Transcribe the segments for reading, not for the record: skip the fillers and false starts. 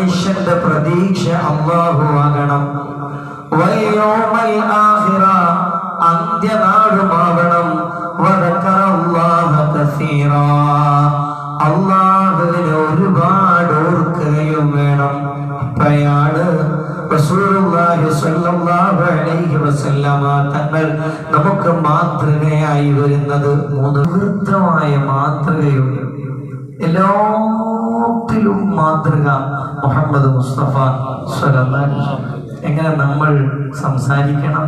മനുഷ്യന്റെ പ്രതീക്ഷ അല്ലാഹു ആകണം. വയൗമൽ ആഖിറ അന്ത്യനാളുമാവണം. വദക്കറല്ലാഹ കസീറാ അല്ലാഹുവിനെ ഒരുപാട് ഓർക്കുകയും വേണം. അപ്പോഴാണ് റസൂലുള്ളാഹി സ്വല്ലല്ലാഹു അലൈഹി വസല്ലമ തങ്ങൾ നമുക്ക് മാതൃകയായി വരുന്നത്. മൂന്ന് വൃദ്ധമായ മാതൃകയുണ്ട്. എല്ലാത്തിലും മാതൃക മുഹമ്മദ് മുസ്തഫ സ്വല്ലല്ലാഹു അലൈഹി വസല്ലം. എങ്ങനെ നമ്മൾ സംസാരിക്കണം,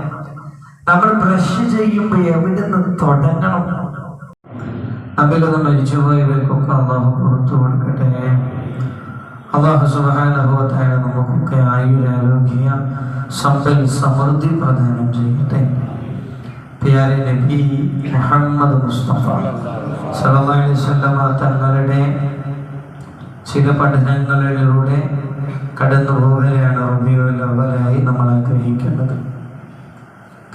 നമ്മൾ ബ്രഷ് ചെയ്യുമ്പോൾ എവിടെ നിന്ന് തുടങ്ങണം. നമ്മിലൊന്ന് മരിച്ചുപോയവർക്കൊക്കെ അള്ളാഹു പുറത്തു കൊടുക്കട്ടെ. അള്ളാഹു സുബ്ഹാനഹു വ തആല നമുക്കൊക്കെ ആയുരാരോഗ്യ സമ്പൽ സമൃദ്ധി പ്രദാനം ചെയ്യട്ടെ. പ്യാരെ നബി മുഹമ്മദ് മുസ്തഫ സല്ലല്ലാഹു അലൈഹി വസല്ലമ തങ്ങളുടെ ചില പഠനങ്ങളിലൂടെ കടന്നു പോകലെയാണ് റബീഉൽ അവ്വലായി നമ്മൾ ആഗ്രഹിക്കുന്നത്.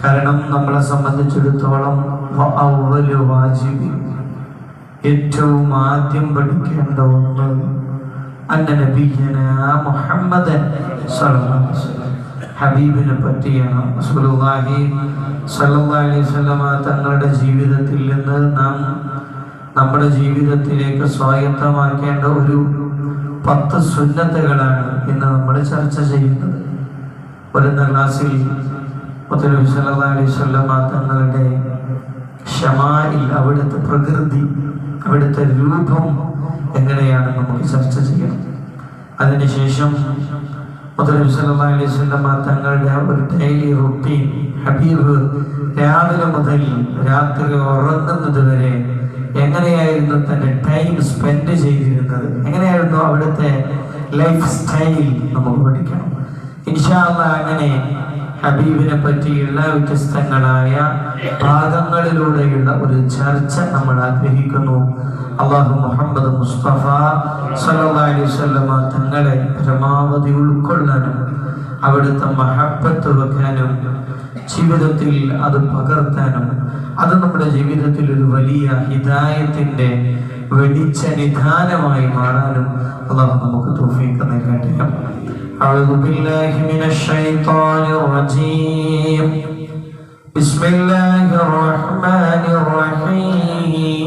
കാരണം നമ്മളെ സംബന്ധിച്ചിടത്തോളം അവ്വലു വാജിബ്, ഏറ്റവും ആദ്യം പഠിക്കേണ്ട ഒന്ന് അന്ന നബിയനാ മുഹമ്മദൻ സ്വല്ലല്ലാഹു അലൈഹി വസല്ലം, ഹബീബിനെ പറ്റിയാണ്. റസൂലുള്ളാഹി സ്വല്ലല്ലാഹു അലൈഹി വസല്ലം തങ്ങളുടെ ജീവിതത്തിൽ നിന്ന് നാം നമ്മുടെ ജീവിതത്തിലേക്ക് സ്വായത്തമാക്കേണ്ട ഒരു 10 സുന്നത്തുകളാണ് ഇന്ന് നമ്മൾ ചർച്ച ചെയ്യുന്നത്. വരുന്ന ക്ലാസ്സിൽ നബി സല്ലല്ലാഹു അലൈഹി വസല്ലം തങ്ങളുടെ ശമാഇൽ, അവിടുത്തെ പ്രകൃതി, അവിടുത്തെ രൂപം എങ്ങനെയാണ് നമുക്ക് ചർച്ച ചെയ്യണം. അതിനുശേഷം നബി സല്ലല്ലാഹു അലൈഹി വസല്ലം തങ്ങളുടെ ഒരു ഡെയിലി റുട്ടീൻ, ഹബീബ് രാവിലെ മുതൽ രാത്രി ഉറങ്ങുന്നത് വരെ എങ്ങനെയായിരുന്നു തൻ്റെ ടൈം സ്പെൻഡ് ചെയ്തിരുന്നത്, എങ്ങനെയായിരുന്നു അവിടുത്തെ ലൈഫ് സ്റ്റൈൽ നമുക്ക് പഠിക്കണം. ഇൻഷാ അല്ലാഹ് അങ്ങനെ ഹബീബിനെ പറ്റിയുള്ള വ്യത്യസ്തങ്ങളായ ഭാഗങ്ങളിലൂടെയുള്ള ഒരു ചർച്ച നമ്മൾ ആഗ്രഹിക്കുന്നു. അല്ലാഹു മുഹമ്മദ് മുസ്തഫ സല്ലല്ലാഹു അലൈഹി വസല്ലം തങ്ങളെ പരമാവധി ഉൾക്കൊള്ളാനും അവിടുത്തെ മഹബ്ബത്ത് വെക്കാനും ജീവിതത്തിൽ അത് പകർത്താനും അത് നമ്മുടെ ജീവിതത്തിൽ ഒരു വലിയ ഹിദായത്തിന്റെ വെളിച്ച നിധാനമായി മാറാനും അല്ലാഹു നമുക്ക് തൗഫീഖ് നൽകട്ടെ. أعوذ بالله من الشيطان الرجيم. بسم الله الرحمن الرحيم.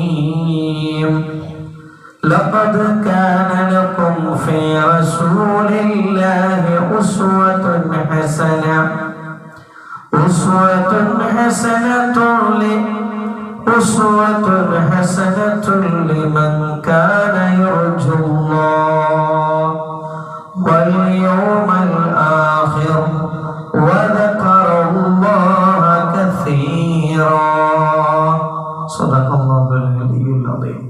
لقد كان لكم في رسول الله أسوة حسنة لمن كان يرجو الله واليوم الآخر وذكر الله كثيرا. صدق الله العلي العظيم.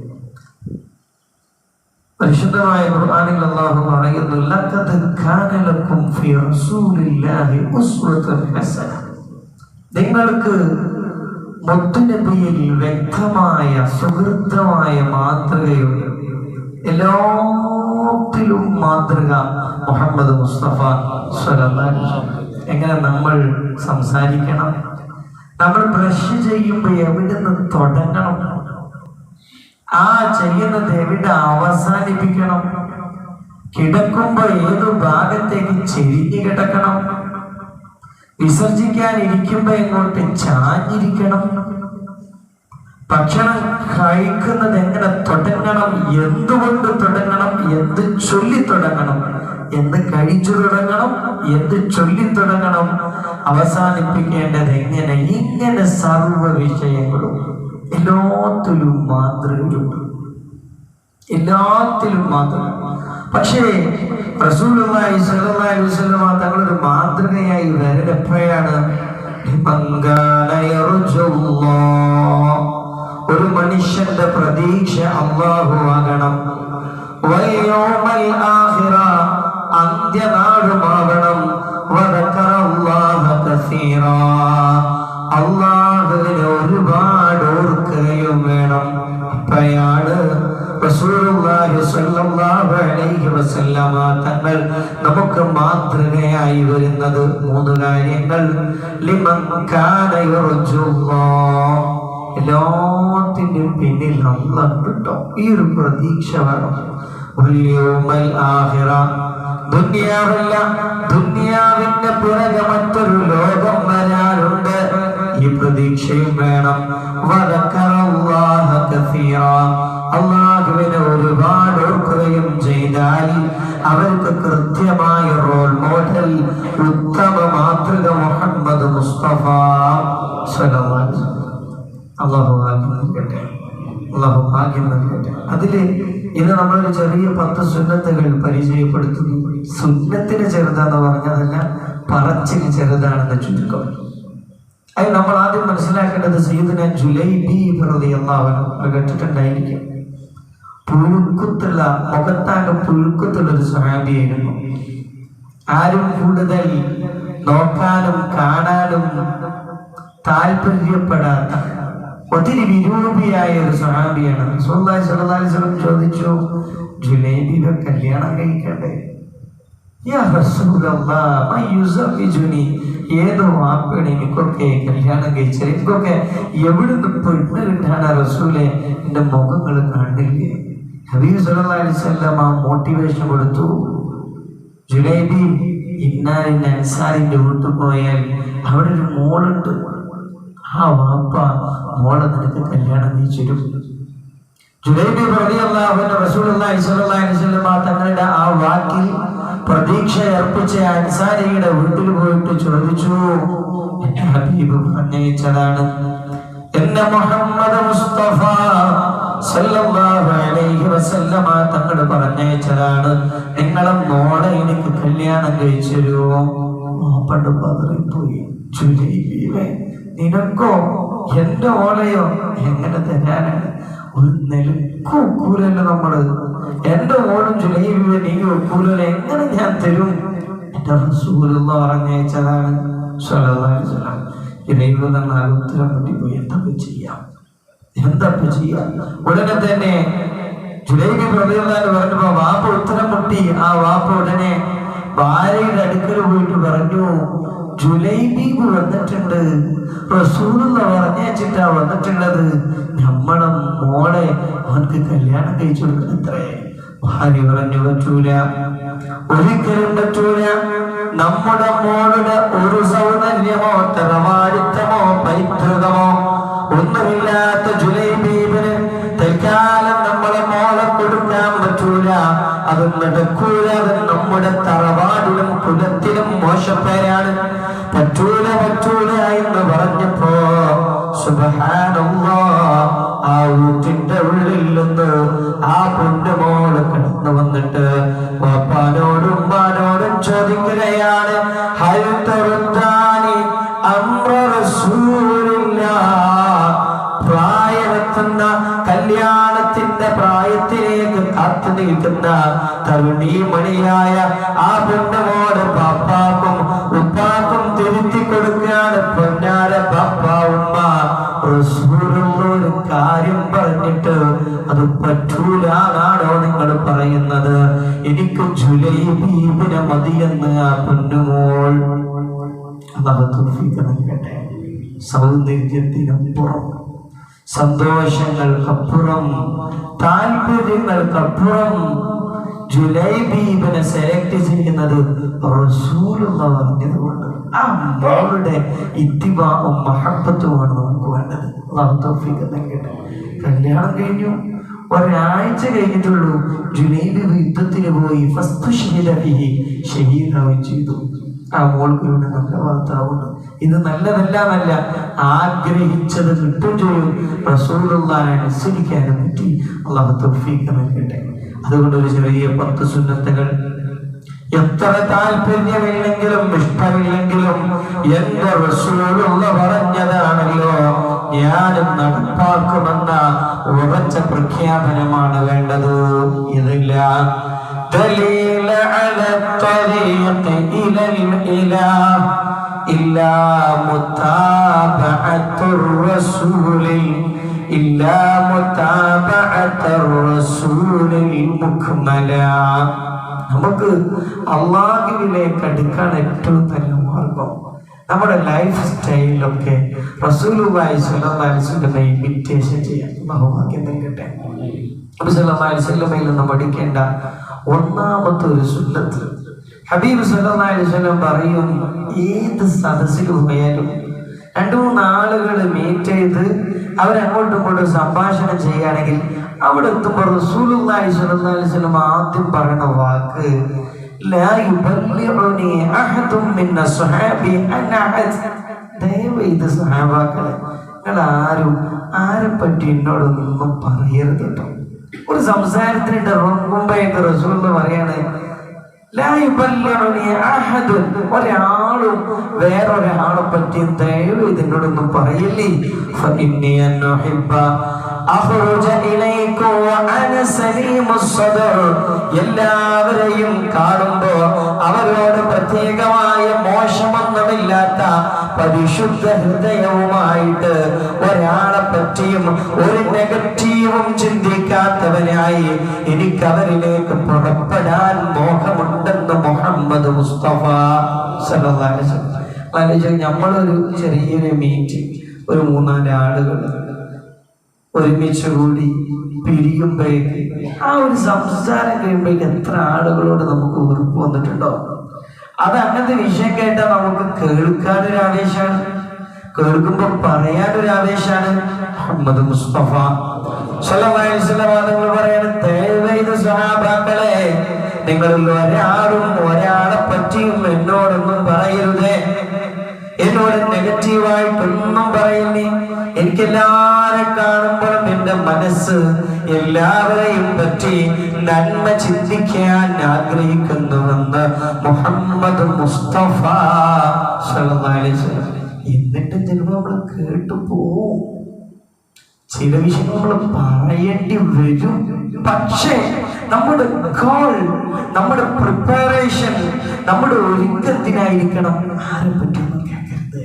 പരിശുദ്ധമായ ഖുർആനിൽ അല്ലാഹു പറയുന്നു, ലഖദ് കാന ലക്കും ഫീ റസൂലില്ലാഹി ഉസ്വത്തുൻ ഹസന. നിങ്ങൾക്ക് മുത്തുനബിയിൽ വ്യക്തമായ സുഹൃത്തമായ മാതൃകയുണ്ട്. എല്ലാത്തിലും മാതൃക മുഹമ്മദ് മുസ്തഫ സ്വല്ലല്ലാഹു അലൈഹി വസല്ലം. എങ്ങനെ നമ്മൾ സംസാരിക്കണം, നമ്മൾ ബ്രഷ് ചെയ്യുമ്പോൾ എവിടെ നിന്ന് തുടങ്ങണം, ആ ചെയ്യുന്നത് എവിടെ അവസാനിപ്പിക്കണം, കിടക്കുമ്പോൾ ഏതു ഭാഗത്തേക്ക് ചെരിഞ്ഞു കിടക്കണം, വിസർജിക്കാൻ ഇരിക്കുമ്പോ എങ്ങോട്ട് ചാഞ്ഞിരിക്കണം, ഭക്ഷണം കഴിക്കുന്നത് എങ്ങനെ തുടങ്ങണം, എന്തുകൊണ്ട് തുടങ്ങണം, എന്ത് ചൊല്ലി തുടങ്ങണം, എന്ത് കഴിച്ചു തുടങ്ങണം, എന്ത് ചൊല്ലി തുടങ്ങണം, അവസാനിപ്പിക്കേണ്ടത് എങ്ങനെ, ഇങ്ങനെ സർവ വിഷയങ്ങളും എല്ലാത്തിലും മാതൃകയുണ്ട്, എല്ലാത്തിലും മാതൃക. പക്ഷേ റസൂലുള്ളാഹി സ്വല്ലല്ലാഹു അലൈഹി വസല്ലം തങ്ങളൊരു മാതൃകയായി വരലെപ്പോഴാണ്, ഒരു മനുഷ്യന്റെ പ്രതീക്ഷ അല്ലാഹു ആകണം. വയൗമൽ ആഖിറ അന്ത്യനാളുമാവണം. വദക്കറല്ലാഹ കസീറാ അല്ലാഹുവിനെ ഒരുപാട് ഓർക്കുകയും വേണം. അപ്പോഴാണ് റസൂലുള്ളാഹി സ്വല്ലല്ലാഹു അലൈഹി വസല്ലമ തങ്ങൾ നമുക്ക് മാതൃകയായി വരുന്നത്. 3 കാര്യങ്ങൾ. ലിമൻ കാന യർജുല്ലാഹ്, എല്ലാത്തിനും പിന്നിൽ അല്ലാഹ് കേട്ടോ, ഈ ഒരു പ്രതീക്ഷ വേണം. വൽ യൗമൽ ആഖിറ, ദുനിയാവല്ല, ദുനിയാവിന്റെ പിറകെ മറ്റൊരു ലോകം വരാനുണ്ട്. ഈ പ്രതീക്ഷയും വേണം. വദക്കറല്ലാഹ കസീറാ, അല്ലാഹുവിനെ ഒരുപാട് ഓർക്കുകയും ചെയ്താൽ അവർക്ക് കൃത്യമായ റോൾ മോഡൽ, ഉത്തമ മാതൃക മുഹമ്മദ് മുസ്തഫ സ്വല്ലല്ലാഹു അലൈഹി വസല്ലം. അല്ലാഹു ഭാഗ്യം നൽകട്ടെ, അല്ലാഹു ഭാഗ്യം നൽകട്ടെ. അതില് ഇന്ന് നമ്മളൊരു ചെറിയ 10 സുന്നത്തുകൾ പരിചയപ്പെടുത്തുന്നു. സുന്നത്തിന് ചെറുതാന്ന് പറഞ്ഞതല്ല, പറച്ചിന് ചെറുതാണെന്ന് ചുരുക്കം. അത് നമ്മൾ ആദ്യം മനസ്സിലാക്കേണ്ടത് സയ്യിദുന ജുലൈബി റളിയല്ലാഹു അൻഹു കേട്ടിട്ടുണ്ടായിരിക്കും. പുഴുക്കുത്തുള്ള, മുഖത്താകെ പുഴുക്കുത്തുള്ള ഒരു സ്വഹാബിയായിരുന്നു. ആരും കൂടുതൽ നോക്കാനും കാണാനും താല്പര്യപ്പെടാത്ത ഒത്തിരി വിരൂപിയായ ഒരു സ്വഹാബിയാണ്. റസൂലുള്ളാഹി സ്വല്ലല്ലാഹു അലൈഹി വസല്ലം ചോദിച്ചു, ജുലൈബിയെ കല്യാണം കഴിക്കണ്ടേ? യാ റസൂലല്ലാഹ് മാ യുസവ്വിജുനി, ഏതോ വാപ്പയാണ് എനിക്കൊക്കെ കല്യാണം കഴിച്ചത്, എനിക്കൊക്കെ എവിടുന്ന് പെണ്ണ് കിട്ടാനാ റസൂലെ, എന്റെ മുഖങ്ങൾ കാണില്ലേ? ഹബീബ് സല്ലല്ലാഹു അലൈഹി വസല്ലം ആ മോട്ടിവേഷൻ കൊടുത്തു. ജുലൈബി, ഇന്നാലിന്റെ അൻസാരിന്റെ വീട്ടിൽ പോയാൽ അവിടെ ഒരു മോളുണ്ട്, ആ വാപ്പ മോളെ നിനക്ക് കല്യാണം കഴിച്ചിരും. ജുലൈബി റളിയല്ലാഹു അൻഹു റസൂലുള്ളാഹി സ്വല്ലല്ലാഹു അലൈഹി വസല്ലം തങ്ങളുടെ ആ വാക്കിൽ പ്രതീക്ഷ അർപ്പിച്ച അൻസാരിയുടെ വീട്ടിൽ പോയിട്ട് ചോദിച്ചു, എന്റെ ഹബീബ് പറഞ്ഞയച്ചതാണ്, എന്നെ മുഹമ്മദ് മുസ്തഫ സല്ലല്ലാഹു അലൈഹി വസല്ലം തങ്ങൾ പറഞ്ഞയച്ചതാണ്, നിങ്ങളെ മോളെ എനിക്ക് കല്യാണം കഴിച്ചരുവോ? പണ്ട് പതറിപ്പോയി. ജുലൈബിയെ, നിനക്കോ എന്റെ ഓലയോ എങ്ങനെ തരാനാണ്? ഒരു നിലക്കും ഒക്കൂലല്ലോ നമ്മള്. എന്റെ ഓളും ജുലൈബിയെ നീ ഒക്കൂലല്ലോ, എങ്ങനെ ഞാൻ തരും? എന്റെ റസൂലുള്ള പറഞ്ഞയച്ചതാണ് സ്വല്ലല്ലാഹു അലൈഹി വസല്ലം. ജുലൈബി എന്നാൽ ഉത്തരം മുട്ടിപ്പോയി. എന്താ ചെയ്യാം? ഉടനെ തന്നെ ജുലൈബി റളിയല്ലാഹു അൻഹു പറഞ്ഞപ്പോ വാപ്പ ഉത്തരം മുട്ടി. ആ വാപ്പ ഉടനെ ഭാര്യയുടെ അടുക്കൽ പോയിട്ട് പറഞ്ഞു, ജുലൈബീബ് വന്നിട്ടുണ്ട്, റസൂലുള്ള പറഞ്ഞേച്ചിട്ടാ വന്നിട്ടുള്ളത്, നമ്മളെ മോളെ അവർക്ക് കല്യാണം കഴിച്ചു കൊടുക്കണത്രേ. ഭാര്യ പറഞ്ഞു, പറ്റൂല, ഒരിക്കലും പറ്റൂല. നമ്മുടെ മോളുടെ ഒരു സൗന്ദര്യമോ തറവാടിത്തമോ പൈതൃകമോ ഒന്നുമില്ലാത്ത ജുലൈബീബിന് തൽക്കാലം നമ്മളെ മോളെ കൊടുക്കാൻ പറ്റൂല. അത് നടക്കൂല. അത് നമ്മുടെ തറവാടിലും കുലത്തിലും മോശപ്പേരാണ്. പറ്റൂല പറ്റൂല എന്ന് പറഞ്ഞപ്പോ സുബ്ഹാനല്ലാഹ്, ആ വീട്ടിന്റെ ഉള്ളിൽ നിന്ന് ആ പൊന്നുമോള് കടന്നു വന്നിട്ട് വാപ്പാനോടും ഉമ്മാനോടും ചോദിക്കുകയാണ്, ഹൽ തറുദ്ദാനി അംറ റസൂലില്ലാഹ്, പ്രായമെത്തുന്ന കല്യാണത്തിന്റെ പ്രായത്തിലേക്ക് കാത്തു നിൽക്കുന്ന തരുണീമണിയായ ആ പെണ്ണുമോട് പാപ്പാക്കും ഉപ്പാക്കും തിരുത്തി കൊടുക്കുകയാണ്. പൊന്നാര പാപ്പ ഉമ്മ, റസൂലുള്ള ഒരു കാര്യം പറഞ്ഞിട്ട് അത് പറ്റൂലാണോ നിങ്ങൾ പറയുന്നത്? എനിക്ക് ജുലൈബീബിനെ മതിയെന്ന് ആ പെണ്ണുമോൾ. അല്ലാഹു തൗഫീഖ് നൽകട്ടെ. സൗന്ദര്യത്തിനപ്പുറം, സന്തോഷങ്ങൾക്കപ്പുറം, താല്പര്യങ്ങൾക്കപ്പുറം ജുലൈബീബിനെ സെലക്ട് ചെയ്യുന്നത് റസൂലുള്ള പറഞ്ഞതുകൊണ്ട് ആ മോളുടെ ഇത്തിബാഉം മഹബ്ബത്തുമാണ് നമുക്ക് വേണ്ടത്. അല്ലാഹു തൗഫീഖ് നൽകട്ടെ. കല്യാണം കഴിഞ്ഞു, ഒരാഴ്ച കഴിഞ്ഞിട്ടുള്ളൂ ജുലൈബീബ് യുദ്ധത്തിന് പോയി. ഷഹീദാവുകയും ചെയ്തു. ആ മോൾക്ക് ഇവിടെ നല്ല ഭർത്താവുണ്ട്. ഇത് നല്ലതല്ലാന്നല്ല, ആഗ്രഹിച്ചത് കിട്ടും ചെയ്യും. റസൂലുള്ളാഹിനെ അനുസരിക്കാനും പറ്റി. അല്ലാഹു തൗഫീഖ് നൽകട്ടെ. അതുകൊണ്ട് ഒരു ചെറിയ 10 സുന്നത്തുകൾ, എത്ര താല്പര്യമില്ലെങ്കിലും ഇഷ്ടമില്ലെങ്കിലും എന്റെ റസൂലുള്ള പറഞ്ഞതാണല്ലോ, ഞാനും നടപ്പാക്കുമെന്ന ഉറച്ച പ്രഖ്യാപനമാണ് വേണ്ടത്. ഇതില്ല ദലീല അല ത്വരീഖ ഇലൽ ഇലാഹ് ഇല്ലാ മുതാബഅത്തുർ റസൂലി ഇല്ലാ മുതാബഅത്തുർ റസൂലിൽ മുക്മല. നമുക്ക് അല്ലാഹുവിലേക്ക് അടുക്കാൻ ഏറ്റവും നല്ല മാർഗം നമ്മുടെ ലൈഫ് സ്റ്റൈലൊക്കെ റസൂലുള്ളാഹി സ്വല്ലല്ലാഹു അലൈഹി വസല്ലമയെ ഇമിറ്റേഷൻ ചെയ്യാൻ ബഹുമാനം നൽകട്ടെ. നബി സല്ലല്ലാഹു അലൈഹി വസല്ലമയിൽ നിന്ന് പഠിക്കേണ്ട ഒന്നാമത്തെ ഒരു സുന്നത്ത്, ഹബീബ് സല്ലല്ലാഹു അലൈഹി വസല്ലം പറയും, ഏത് സദസ്സിൽ പോയാലും 2-3 ആളുകൾ മീറ്റ് ചെയ്ത് അവരങ്ങോട്ടും ഇങ്ങോട്ടും സംഭാഷണം ചെയ്യുകയാണെങ്കിൽ അവിടെ എത്തുമ്പോൾ റസൂലുള്ളാഹി സ്വല്ലല്ലാഹു അലൈഹി വസല്ലം ആദ്യം പറയുന്ന വാക്ക്, ലാ യുബല്ലിഉനി അഹദും മിൻ അസ്ഹാബി അൻ അഹദ്. ദയവേത് സഹാബാക്കളെ, നിങ്ങൾ ആരെ പറ്റി എന്നോടൊന്നും പറയരുത് കേട്ടോ. ഒരു സംസാരത്തിനിട്ട് മുമ്പേക്ക് റസൂൽ പറയാണ്, ലാ യുബല്ലിഉനി അഹദുൻ, ഒരാളും വേറൊരാളെ പറ്റി ദയവ് ഇതിനോടൊന്നും പറയില്ലേ. ഫഇന്നി അൻഹുബ്ബ അഖ്റുജ ഇലൈക്കും വഅന സലീമുസ് സദർ. എല്ലാവരെയും കാണുമ്പോൾ അവരോട് പ്രത്യേകമായ മോശമൊന്നുമില്ലാത്ത പരിശുദ്ധ ഹൃദയവുമായിട്ട് ഒരാളെ പറ്റിയും ഒരു നെഗറ്റീവും ചിന്തിക്കാത്തവനായി എനിക്ക് അവരിലേക്ക് പുറപ്പെടാൻ മോഹമുണ്ടെന്ന് മുഹമ്മദ് മുസ്തഫ സല്ലല്ലാഹു അലൈഹി വസല്ലം. നമ്മളൊരു ചെറിയൊരു മീറ്റിംഗ്, ഒരു 3-4 ആളുകൾ ഒരുമിച്ച് കൂടി പിരിയുമ്പോഴേക്ക് ആ ഒരു സംസാരം കഴിയുമ്പോഴേക്ക് എത്ര ആളുകളോട് നമുക്ക് വെറുപ്പ് വന്നിട്ടുണ്ടോ? അത് അങ്ങനത്തെ വിഷയം കേട്ടാൽ നമുക്ക് കേൾക്കാനൊരു ആവേശമാണ്, കേൾക്കുമ്പോൾ പറയാനൊരു ആവേശമാണ്. മുഹമ്മദ് മുസ്തഫ സല്ലല്ലാഹു അലൈഹി വസല്ലം നിങ്ങൾ പറയാണ്, ദയവേത് സ്വഹാബാക്കളെ, നിങ്ങളിൽ ഒരാളെ പറ്റിയും എന്നോടൊന്നും പറയരുതേ, എന്നോട് നെഗറ്റീവായിട്ടൊന്നും പറയില്ലേ. എനിക്ക് എല്ലാവരെ കാണുമ്പോഴും എന്റെ മനസ്സ് എല്ലാവരെയും പറ്റി നന്മ ചിന്തിക്കാൻ ആഗ്രഹിക്കുന്നുവെന്ന് മുഹമ്മദ് മുസ്തഫ സല്ലല്ലാഹു അലൈഹി വസല്ലം. എന്നിട്ട് ചിലപ്പോൾ നമ്മൾ കേട്ടു പോവും, ചില വിഷയങ്ങൾ നമ്മൾ പറയേണ്ടി വരും. പക്ഷേ നമ്മുടെ ഗോൾ, നമ്മുടെ പ്രിപ്പറേഷൻ, നമ്മുടെ ഒരുക്കത്തിനായിരിക്കണം. ആരെ പറ്റിയൊന്നും കേൾക്കരുത്.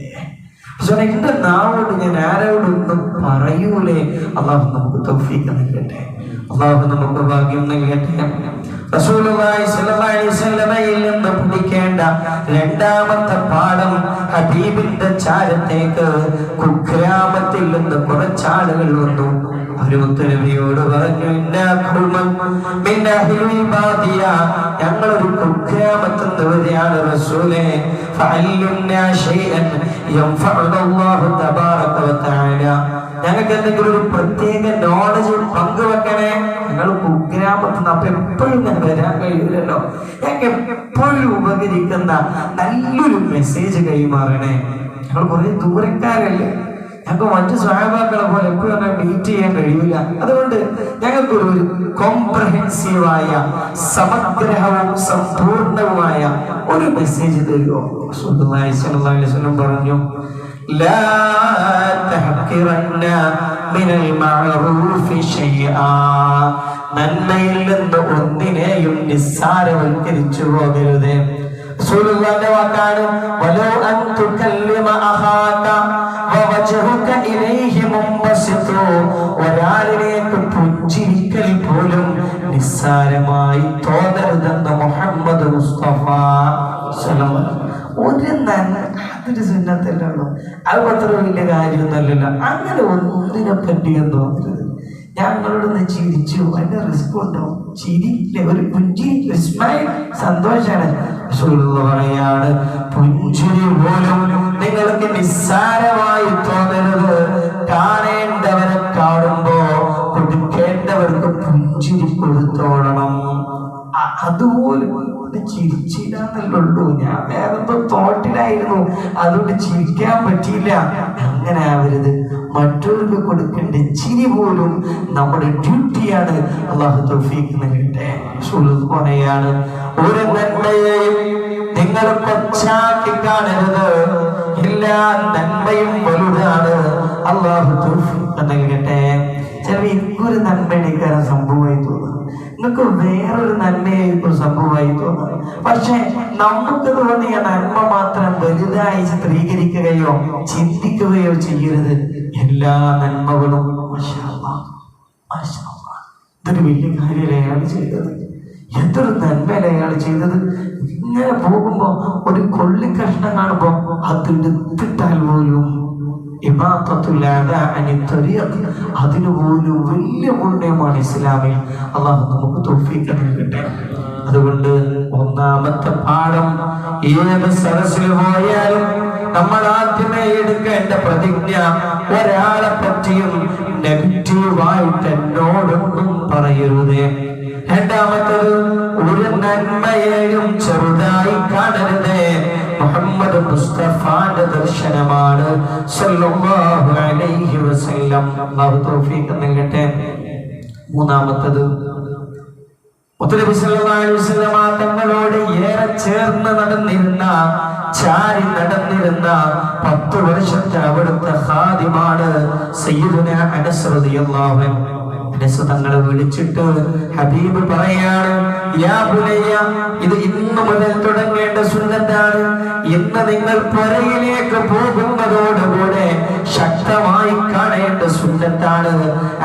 എന്റെ നാവോട് ഞാൻ ആരോടൊന്നും പറയൂലേ. അള്ളാഹു നമുക്ക് തൗഫീഖ് നൽകട്ടെ, അള്ളാഹു നമുക്ക് ഭാഗ്യം നൽകട്ടെ. റസൂലുള്ളാഹി സ്വല്ലല്ലാഹു അലൈഹി വസല്ലമയിൽ നിന്ന് പഠിക്കേണ്ട രണ്ടാമത്തെ പാഠം, ഹബീബിന്റെ ചാരത്തേക്ക് കുഗ്രാമത്തിൽ നിന്ന് കുറച്ചാളുകൾ വന്നു. നബിയോട് പറഞ്ഞു, ഞങ്ങളൊരു കുഗ്രാമത്തിൽ നിന്ന് വരികയാണ് റസൂലേ, ഞങ്ങൾക്ക് എന്തെങ്കിലും ഒരു പ്രത്യേക നോളജ് പങ്കുവെക്കണേ. ഞങ്ങൾ കുഗ്രാമത്തിൽ നിന്ന്, അപ്പൊ എപ്പോഴും ഞാൻ വരാൻ കഴിയൂലല്ലോ, ഞങ്ങൾക്ക് എപ്പോഴും ഉപകരിക്കുന്ന നല്ലൊരു മെസ്സേജ് കൈമാറണേ. ഞങ്ങൾ കുറെ ദൂരക്കാരല്ലേ, ഞങ്ങൾക്ക് മറ്റു സ്വഹാബാക്കളെ പോലെ എപ്പോഴും മീറ്റ് ചെയ്യാൻ കഴിയില്ല. അതുകൊണ്ട് ഞങ്ങൾക്കൊരു കോംപ്രഹെൻസീവായ, സമഗ്രഹവും സമ്പൂർണവുമായ ഒരു മെസ്സേജ് തരുമോ? റസൂലുള്ളാഹി സ്വല്ലല്ലാഹു അലൈഹി വസല്ലം പറഞ്ഞു, ലാ തഹ്ഖിറന്ന മിനൽ മഅറൂഫി ശൈആ. നന്മയിൽ നിന്ന് ഒന്നിനെയും നിസ്സാരവൽക്കരിച്ചു പോകരുത്. റസൂലുള്ളാഹിന്റെ വാക്കാണ്, വലൗ അൻ തുകല്ലിമ അഹാക വവജ്ഹുക ഇലൈഹി മുൻബസിതു. ഒരാളിലേക്ക് പുഞ്ചിരിക്കൽ പോലും നിസ്സാരമായി തോന്നരുതെന്ന് മുഹമ്മദ് മുസ്തഫ സല്ലല്ലാഹു അലൈഹി വസല്ലം. ഒരു നന്മ അതൊരു സുന്നത്തല്ലോ, അത് അത്ര വലിയ കാര്യമൊന്നുമല്ലല്ലോ. അങ്ങനെ ഒന്നിനെ പറ്റിയും തോന്നരുത്. ഞങ്ങളോടൊന്ന് ചിരിച്ചു, അതിന്റെ റിസ്ക് ഉണ്ടോ? ചിരിയില്ലേ, ഒരു പുഞ്ചിരി, സ്മൈൽ, സന്തോഷാണ്. പറയാണ്, പുഞ്ചിരി പോലും നിങ്ങൾക്ക് നിസ്സാരമായി തോന്നരുത്. കാണേണ്ടവരെ കാണുമ്പോ കൊടുക്കേണ്ടവർക്ക് പുഞ്ചിരി കൊടുത്തോളണം. അതുപോലും ചിരിച്ചില്ലാന്നല്ലുള്ളൂ. ഞാൻ വേറെന്തോ തോട്ടിലായിരുന്നു, അതുകൊണ്ട് ചിരിക്കാൻ പറ്റിയില്ല. അങ്ങനെ ആവരുത്. മറ്റവർക്ക് കൊടുക്കേണ്ട ചിരി പോലും നമ്മുടെ ഡ്യൂട്ടിയാണ്. അല്ലാഹു തൗഫീഖ് നൽകട്ടെ. പറയാണ്, ഒരു നന്മയെയും നിങ്ങൾ കൊച്ചാക്കി കാണരുത്. എല്ലാ നന്മയും വലുതാണ്. അല്ലാഹു തൗഫീഖ് നൽകട്ടെ. ചിലപ്പോൾ എനിക്കൊരു നന്മയുടെ സംഭവമായി തോന്നുന്നു, നിങ്ങൾക്ക് വേറൊരു നന്മയായിരിക്കും സംഭവമായി തോന്നുന്നത്. പക്ഷെ നമുക്ക് തോന്നിയ നന്മ മാത്രം വലുതായി ചിത്രീകരിക്കുകയോ ചിന്തിക്കുകയോ ചെയ്യരുത്. എല്ലാ നന്മകളും ഇതൊരു വലിയ കാര്യമല്ലേ അയാൾ ചെയ്തത്, എന്തൊരു നന്മയല്ലേ അയാൾ ചെയ്തത്. ഇങ്ങനെ പോകുമ്പോ ഒരു കൊള്ളിക്കഷ്ണം കാണുമ്പോ അതെടുത്തിട്ടാൽ പോലും അതിനുപോലും വലിയ പുണ്യമാണ് ഇസ്ലാമിൽ. അള്ളാഹു നമുക്ക് തൗഫീഖ് നൽകട്ടെ. അതുകൊണ്ട് ഒന്നാമത്തെ പാഠം, ഏത് സദസ്സിൽ പോയാലും നമ്മൾ ആദ്യമേ എടുക്കേണ്ട പ്രതിജ്ഞ, ഒരാളെ പറ്റിയും നെഗറ്റീവായിട്ട് എന്നോടൊന്നും പറയരുതേ. രണ്ടാമത്തത്, ഒരു നന്മയെയും ചെറുതായി കാണരുതേ. മുഹമ്മദ് മുസ്തഫാന്റെ ദർശനമാണ് സല്ലല്ലാഹു അലൈഹി വസല്ലം. അല്ലാഹു തൗഫീഖ് നൽകട്ടെ. മൂന്നാമത്തത്, മുത്തനബി സല്ലല്ലാഹു അലൈഹി വസല്ലം തങ്ങളോട് ഏറെ ചേർന്ന് നടന്നിരുന്ന, ചാരി നടന്നിരുന്ന 10 വർഷത്തെ അവിടുത്തെ ഖാദിമാണ് സയ്യിദുന അനസ് റളിയല്ലാഹു അൻഹു. അനസ് തങ്ങളെ വിളിച്ചിട്ട് ഹബീബ് പറയാണ്, യാ ബുനയ്യ, ഇത് ഇന്ന് മുതൽ തുടങ്ങേണ്ട സുന്നത്താണ്. ഇന്ന് നിങ്ങൾ പുരയിലേക്ക് പോകുന്നതോടുകൂടെ ശക്തമായി കാണേണ്ട സുന്നത്താണ്.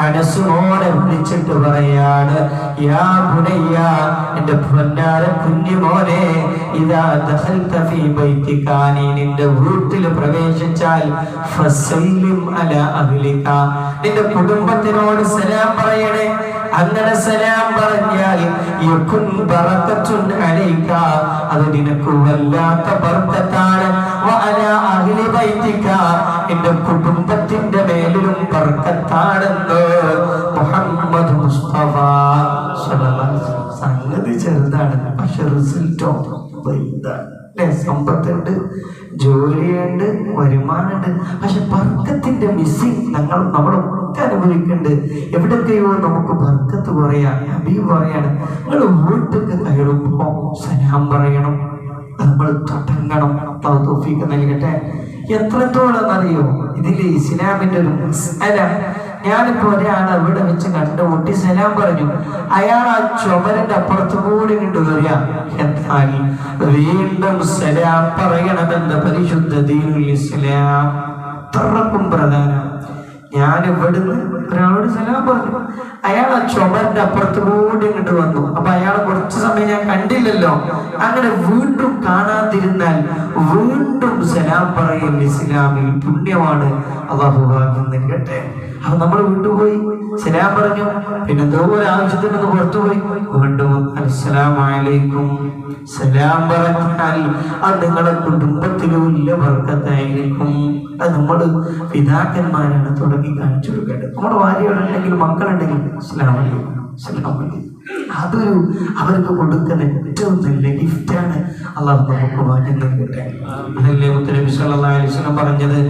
അനസ് മോനെ വിളിച്ചിട്ട് പറയാണ്, യാ ബുനയ്യ, എന്റെ പൊന്നാര കുഞ്ഞുമോനെ, ഇദാ ദഖൽത ഫീ ബൈതിക, നീ നിന്റെ വീട്ടിൽ പ്രവേശിച്ചാൽ ഫസല്ലിം അലാ അഹ്ലിക, നിന്റെ കുടുംബത്തിനോട് സലാം പറയണേ. അങ്ങനെ സലാം പറഞ്ഞാൽ യകുൻ ബറകത്തുൻ അലൈക, അത് നിനക്ക് വല്ലാത്ത ബർക്കത്താണ്. വഅലാ അഹ്ലി ബൈതിക, നിന്റെ കുടുംബത്തിന്റെ മേലിലും ബർക്കത്താണെന്ന് മുഹമ്മദ് മുസ്തഫ സ്വല്ലല്ലാഹു അലൈഹി വസല്ലം. സംഗതി ചെറുതാണ്, പക്ഷെ റിസൾട്ടോ വലുതാണ്. സമ്പത്തുണ്ട്, ജോലിയുണ്ട്, വരുമാനമുണ്ട്, പക്ഷെ ബർക്കത്തിന്റെ മിസ്സിംഗ് നമ്മളൊക്കെ അനുഭവിക്കുന്നുണ്ട്. എവിടൊക്കെയോ നമുക്ക് ബർക്കത്ത് കുറയാം. ഹബീബ് പറയാണ്, നിങ്ങൾ വീട്ടിൽ കയറുമ്പോ സലാം പറയണം, നമ്മൾ തുടങ്ങണം. തൗഫീഖ് നൽകട്ടെ. എത്രത്തോളം അറിയോ ഇതില് ഇസ്ലാമിന്റെ ഒരു മസ്അല. ഞാനിപ്പോ ഒരാൾ അവിടെ വെച്ച് കണ്ടുമുട്ടി സലാം പറഞ്ഞു, അയാൾ ആ ചുമരിന്റെ അപ്പുറത്ത് കൂടി കൊണ്ടുവരിക, എന്നാൽ വീണ്ടും സലാം പറയണമെന്ന് പരിശുദ്ധ ദീനുൽ ഇസ്ലാം അത്രക്കും പ്രധാനം. ഞാൻ ഇവിടുന്ന് ഒരാളോട് സലാം പറഞ്ഞു, അയാൾ ആ ചുമരിന്റെ അപ്പുറത്ത് കൂടി ഇങ്ങോട്ട് വന്നു. അപ്പൊ അയാൾ കുറച്ചു സമയം ഞാൻ കണ്ടില്ലല്ലോ. അങ്ങനെ വീണ്ടും കാണാതിരുന്നാൽ വീണ്ടും സലാം പറയൽ ഇസ്ലാമിൽ പുണ്യമാണ്. അല്ലാഹു ഭാഗ്യം നൽകട്ടെ. അപ്പൊ നമ്മൾ വിട്ടുപോയി, സലാം പറഞ്ഞു, പിന്നെ എന്തോ ഒരു ആവശ്യത്തിനൊന്ന് പുറത്തുപോയി, വീണ്ടും അസ്സലാമു അലൈക്കും സലാം പറഞ്ഞാൽ അത് നിങ്ങളുടെ കുടുംബത്തിലും വലിയ ബർക്കത്തായിരിക്കും. അത് നമ്മള് പിതാക്കന്മാരാണ് തുടങ്ങി കാണിച്ചു കൊടുക്കേണ്ടത്. നമ്മുടെ ഭാര്യയുണ്ടെങ്കിൽ മക്കളുണ്ടെങ്കിൽ അസ്സലാമു അലൈക്കും അസ്സലാമു അലൈക്കും, അതൊരു അവർക്ക് കൊടുക്കുന്ന ഏറ്റവും നല്ല ഗിഫ്റ്റാണ്. അല്ലാഹു നമുക്ക് ഭാഗ്യം നൽകട്ടെ. അതല്ലേ മുത്തനബി സല്ലല്ലാഹു അലൈഹി വസല്ലം പറഞ്ഞത്,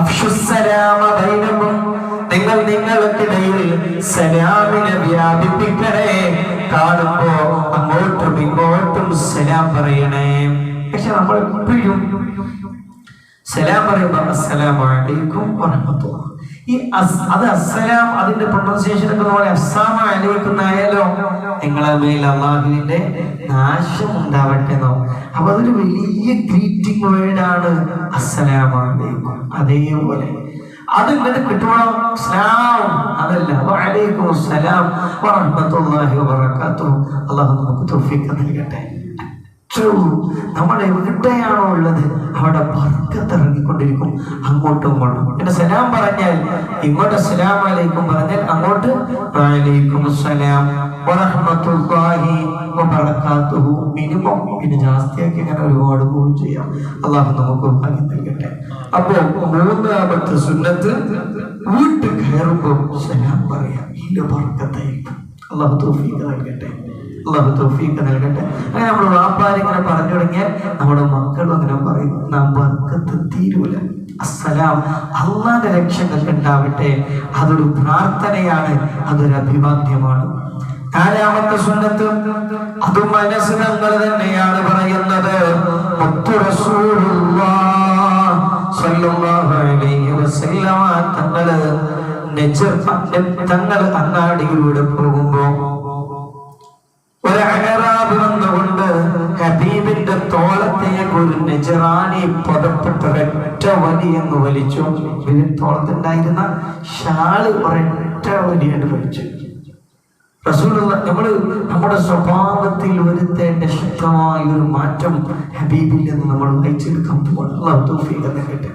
അഫ്ശുസ്സലാമ ബൈനകും, നിങ്ങൾ നിങ്ങൾക്കിടയിൽ സലാമിനെ വ്യാപിപ്പിക്കണേ. കാണുമ്പോ അങ്ങോട്ടും ഇങ്ങോട്ടും സലാം പറയണേ. പക്ഷെ നമ്മൾ എപ്പോഴും സലാം പറയുമ്പോ അസ്സലാമു അലൈക്കും വറഹ്മത്തുള്ളാഹി, ഈ അത് അസ്സലാം, അതിന്റെ പ്രൊണൗൺസിയേഷൻ ഒക്കെ പോലെ അസ്സലാമു അലൈക്കും എന്നായാലോ നിങ്ങളെ മേൽ അള്ളാഹുവിന്റെ നാശം ഉണ്ടാവട്ടെ എന്നോ. അപ്പൊ അതൊരു വലിയ ഗ്രീറ്റിംഗ് വേർഡാണ് അസ്സലാമു അലൈക്കും. അതേപോലെ അത് ഇങ്ങനെ കിട്ടണം. സലാം അതല്ല, വഅലൈക്കും അസ്സലാം വറഹ്മത്തുള്ളാഹി വബറകാതുഹു. അല്ലാഹു നമുക്ക് തൗഫീഖ് നൽകട്ടെ. നമ്മൾ എവിടെയാണോ ഉള്ളത് അവിടെ ബർക്കത്ത് ഇറങ്ങിക്കൊണ്ടിരിക്കും, അങ്ങോട്ടും ഇങ്ങോട്ടും. പിന്നെ സലാം പറഞ്ഞാൽ ഇങ്ങോട്ട് അസ്സലാമു അലൈക്കും പറഞ്ഞാൽ അങ്ങോട്ട് വഅലൈക്കും അസ്സലാം വറഹ്മത്തുള്ളാഹി വബറകാതുഹു. മിനിമം പിന്നെ ജാസ്തിയാക്കി അങ്ങനെ ഒരുപാട് പോയി ചെയ്യാം. അല്ലാഹു നമുക്ക് ഭാഗ്യം നൽകട്ടെ. അപ്പോ മൂന്നാമത്തെ സുന്നത്ത്, വീട്ടിൽ കയറുമ്പോൾ സലാം പറയാം, ഇതിന്റെ ബർക്കത്തായിരിക്കും. അല്ലാഹു തൗഫീഖ് നൽകട്ടെ. അല്ലാഹു തൗഫീഖ് നൽകട്ടെ. അങ്ങനെ നമ്മൾ വാപ്പാരിങ്ങനെ പറഞ്ഞു തുടങ്ങിയാൽ നമ്മുടെ മക്കളും അങ്ങനെ പറയും, നാം ബർക്കത്ത് തീരൂല. അസ്സലാം, അള്ളാന്റെ രക്ഷകൾക്ക് ഉണ്ടാവട്ടെ. അതൊരു പ്രാർത്ഥനയാണ്, അതൊരു അഭിവാദ്യമാണ്. നാലാമത്തെ സുന്നത്ത്, അത് മനസ്സിനങ്ങൾ തന്നെയാണ് പറയുന്നത്. മുത്തു റസൂലുള്ളാഹ് സ്വല്ലല്ലാഹു അലൈഹി വസല്ലം തങ്ങൾ അങ്ങാടിയിലൂടെ പോകുമ്പോ ഒരു അഅറാബ് വന്നുകൊണ്ട് ഹബീബിന്റെ തോളത്തേക്ക് ഒരു നജറാനി പുതപ്പിട്ട് ഒരൊറ്റ വലിയെന്ന് വലിച്ചു. തോളത്തുണ്ടായിരുന്ന ഷാള് ഒരൊറ്റ വലിയായിട്ട് വലിച്ചു. റസൂലുള്ള നമ്മുടെ സ്വഭാവത്തിൽ വരുത്തേണ്ട ശക്തമായ ഒരു മാറ്റം ഹബീബിൽ നിന്ന് നമ്മൾ വായിച്ചെടുക്കാൻ പോകണം. അല്ലാഹു തൗഫീഖ് നൽകട്ടെ.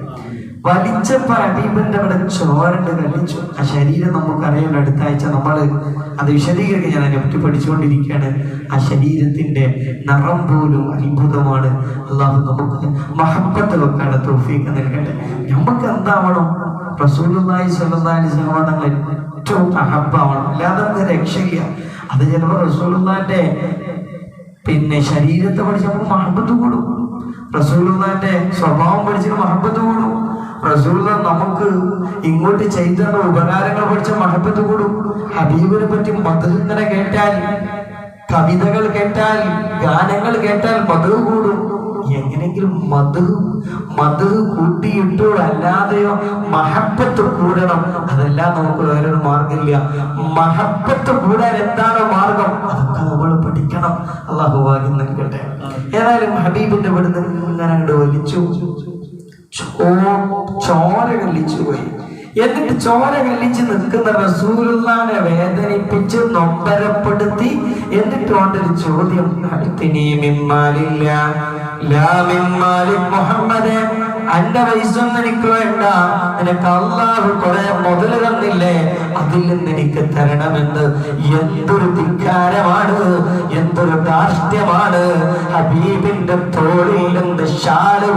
വലിച്ചപ്പോ ഹബീബിന്റെ അവിടെ ചോരണ്ട് കളിച്ചു. ആ ശരീരം നമുക്കറിയാലോ, അടുത്ത ആഴ്ച നമ്മൾ അത് വിശദീകരിക്കാൻ ഞാൻ അതിനെപ്പറ്റി പഠിച്ചുകൊണ്ടിരിക്കുകയാണ്. ആ ശരീരത്തിന്റെ നിറം പോലും അത്ഭുതമാണ്. അല്ലാഹു നമുക്ക് മഹബ്ബത്ത് വെക്കാനുള്ള തൗഫീഖ് നൽകട്ടെ. നമുക്ക് എന്താവണം? റസൂലുള്ളാഹി സ്വല്ലല്ലാഹി അലൈഹി വസല്ലം തങ്ങൾ ഏറ്റവും മഹബ്ബാവണം, അല്ലാതെ നമുക്ക് രക്ഷയില്ല. അത് ചിലപ്പോൾ റസൂലുള്ളാഹിന്റെ ശരീരത്തെ പഠിച്ച് നമുക്ക് മഹബ്ബത്ത് കൂടും, റസൂലുള്ളാഹിന്റെ സ്വഭാവം പഠിച്ചിട്ട് മഹബ്ബത്ത് കൂടും, റസൂലുള്ളാഹി നമുക്ക് ഇങ്ങോട്ട് ചെയ്ത ഉപകാരങ്ങൾ പഠിച്ച മഹബ്ബത്ത് കൂടും. ഹബീബിനെ പറ്റി മദ്ഹ് ഇങ്ങനെ കേട്ടാൽ, കവിതകൾ കേട്ടാൽ, ഗാനങ്ങൾ കേട്ടാൽ മദ്ഹ് കൂടും. എങ്ങനെയെങ്കിലും മദ്ഹ് കൂട്ടിയിട്ടോ അല്ലാതെയോ മഹബ്ബത്ത് കൂടണം. അതെല്ലാം നമുക്ക് വേറൊരു മാർഗമില്ല. മഹബ്ബത്ത് കൂടാൻ എന്താണ് മാർഗം? അതൊക്കെ നമ്മൾ പഠിക്കണം. അല്ലാഹു ഭാഗ്യം നൽകട്ടെ. ഏതായാലും ഹബീബിന്റെ ഇവിടുന്ന് ഇങ്ങനെ അങ്ങോട്ട് വലിച്ചു, ചോര കല്ലിച്ചു പോയി. എന്നിട്ട് ചോര കല്ലിച്ച് നിൽക്കുന്ന റസൂലുള്ളാഹിനെ വേദനിപ്പിച്ച് നൊമ്പരപ്പെടുത്തി. എന്നിട്ട് കൊണ്ടൊരു ചോദ്യം, മുഹമ്മദേ, അന്റെ പൈസൊന്നും എനിക്ക് വേണ്ട, നിനക്ക് അല്ലാഹു കുറെ മുതല് തന്നില്ലേ, അതിൽ നിന്ന് എനിക്ക് തരണമെന്ന്. എന്തൊരു ധിക്കാരമാണ്, എന്തൊരു ധാർഷ്ട്യമാണ്! ഹബീബിന്റെ തോളിൽ നിന്ന് ഷാള്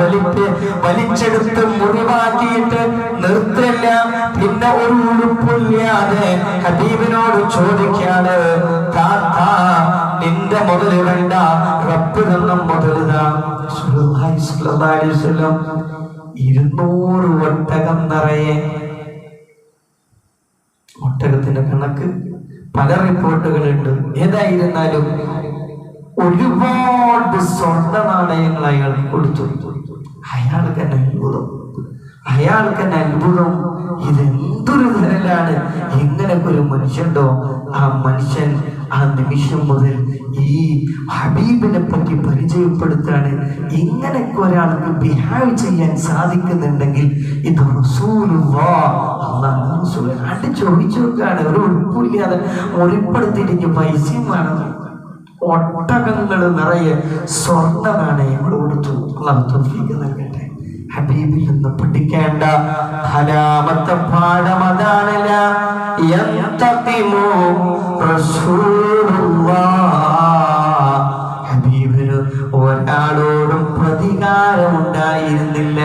വലിച്ചെടുത്ത് മുറിവാക്കിയിട്ട് നിർത്തില്ല. പിന്നെ ഒരു ഉടുപ്പില്ലാതെ ഹബീബിനോട് ചോദിക്കാണ്, താത്താ നിന്റെ മുതല് വേണ്ട, റബ്ബ് തന്ന മുതലുതാ. 200 ഒട്ടകം നിറയെ, ഒട്ടകത്തിന്റെ കണക്ക് പല റിപ്പോർട്ടുകളുണ്ട്. ഏതായിരുന്നാലും ഒരുപാട് സ്വർണ്ണ നാണയങ്ങൾ അയാൾക്ക് കൊടുത്തു. അയാൾക്ക് തന്നെ അത്ഭുതം, ഇതെന്തൊരു തരലാണ്! ഇങ്ങനൊക്കെ ഒരു മനുഷ്യണ്ടോ? ആ മനുഷ്യൻ ആ നിമിഷം മുതൽ ഈ ഹബീബിനെ പറ്റി പരിചയപ്പെടുത്താണ്. ഇങ്ങനെയൊക്കെ ഒരാൾക്ക് ബിഹേവ് ചെയ്യാൻ സാധിക്കുന്നുണ്ടെങ്കിൽ ഇത് റസൂലുള്ളാഹി ചോദിച്ചു നോക്കാണ്. ഒരു ഉടുപ്പില്ലാതെ മുറിപ്പെടുത്തിയിട്ട് പൈസയും വേണം. ഒട്ടകങ്ങൾ നിറയെ സ്വർണ്ണ നാണയങ്ങൾ കൊടുത്തു. അല്ലാഹു തൗഫീഖ് നൽകട്ടെ. ഹബീബിൽ നിന്ന് പഠിക്കേണ്ട ഹലാമത്തെ പാഠം അതാണ്. ഹബീബിന് ഒരാളോടും പ്രതികാരമുണ്ടായിരുന്നില്ല.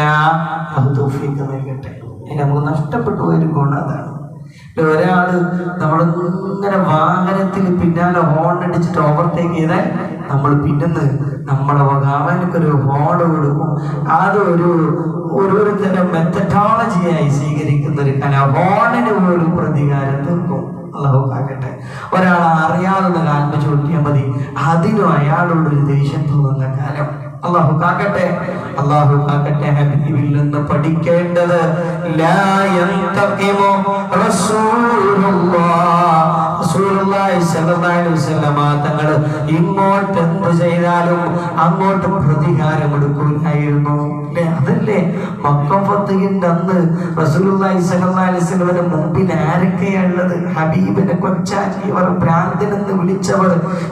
അത് തൗഫീഖ് നൽകട്ടെ. നമുക്ക് നഷ്ടപ്പെട്ടു പോയൊരു ഗുണം അതാണ്. ഒരാള് നമ്മളിങ്ങനെ വാഹനത്തിൽ പിന്നാലെ ഹോൺ അടിച്ചിട്ട് ഓവർടേക്ക് ചെയ്താൽ നമ്മൾ പിന്നെന്ന് നമ്മളെ അവനൊരു ഹോൺ കൊടുക്കും. അത് ഒരു തരം മെത്തഡോളജിയായി സ്വീകരിക്കുന്ന ഒരു ഹോണിന് പോലും പ്രതികാരം തീർക്കും. അല്ലാഹു കാക്കട്ടെ. ഒരാൾ അറിയാതെ കാൽമ ചൂട്ടിയാൽ മതി, അതിനും അയാളോടൊരു ദേഷ്യം തോന്നുന്ന കാലം. അല്ലാഹു കാക്കട്ടെ. ഹബീബിൽ നിന്ന് പഠിക്കേണ്ടത് തങ്ങൾ ഇങ്ങോട്ട് എന്ത് ചെയ്താലും അങ്ങോട്ട് പ്രതികാരം എടുക്കൂലായിരുന്നു. അതല്ലേ മക്കം ഫത്ഹിന്റെ അന്ന് റസൂലുള്ളാഹി സ്വല്ലല്ലാഹി അലൈഹി വസല്ലമയുടെ മുമ്പിൽ ആരൊക്കെയുള്ളത്? ഹബീബിനെ കൊച്ചാക്കി അവർ ഭ്രാന്തനെന്ന് വിളിച്ചവർ,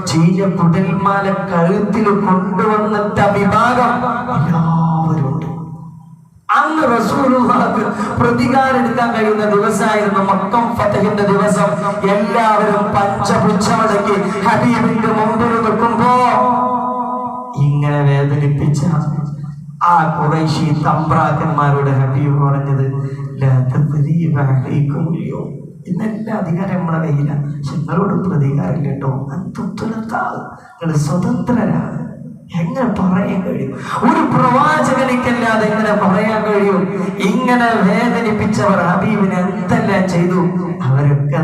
ചീഞ്ഞ കുടൽമാല കഴുത്തിൽ കൊണ്ടുവന്നിട്ട വിഭാഗം എല്ലാവരുണ്ട്. അന്ന് റസൂലുള്ളാഹിക്ക് പ്രതികാരം എടുക്കാൻ കഴിയുന്ന ദിവസമായിരുന്നു മക്കം ഫത്ഹിന്റെ ദിവസം. എല്ലാവരും പഞ്ചപുച്ഛമടക്കി ഹബീബിന്റെ മുമ്പിൽ നിൽക്കുമ്പോ ഇങ്ങനെ വേദനിപ്പിച്ച ആ ഖുറൈശി തമ്പ്രാക്കന്മാരോട് ഹബീബ് പറഞ്ഞത്, ഇന്നെല്ലാം അധികാരം നമ്മളെ കയ്യിലാണ്, പക്ഷെ നിങ്ങളോട് പ്രതികാരം കേട്ടോ, നിങ്ങൾ സ്വതന്ത്രരാണ്. എങ്ങനെ പറയാൻ കഴിയും? ഒരു പ്രവാചകനിക്കല്ലാതെ എങ്ങനെ പറയാൻ കഴിയും? ഇങ്ങനെ വേദനിപ്പിച്ചവർ ഹബീബിനെ എന്തെല്ലാം ചെയ്തു? അവരൊക്കെ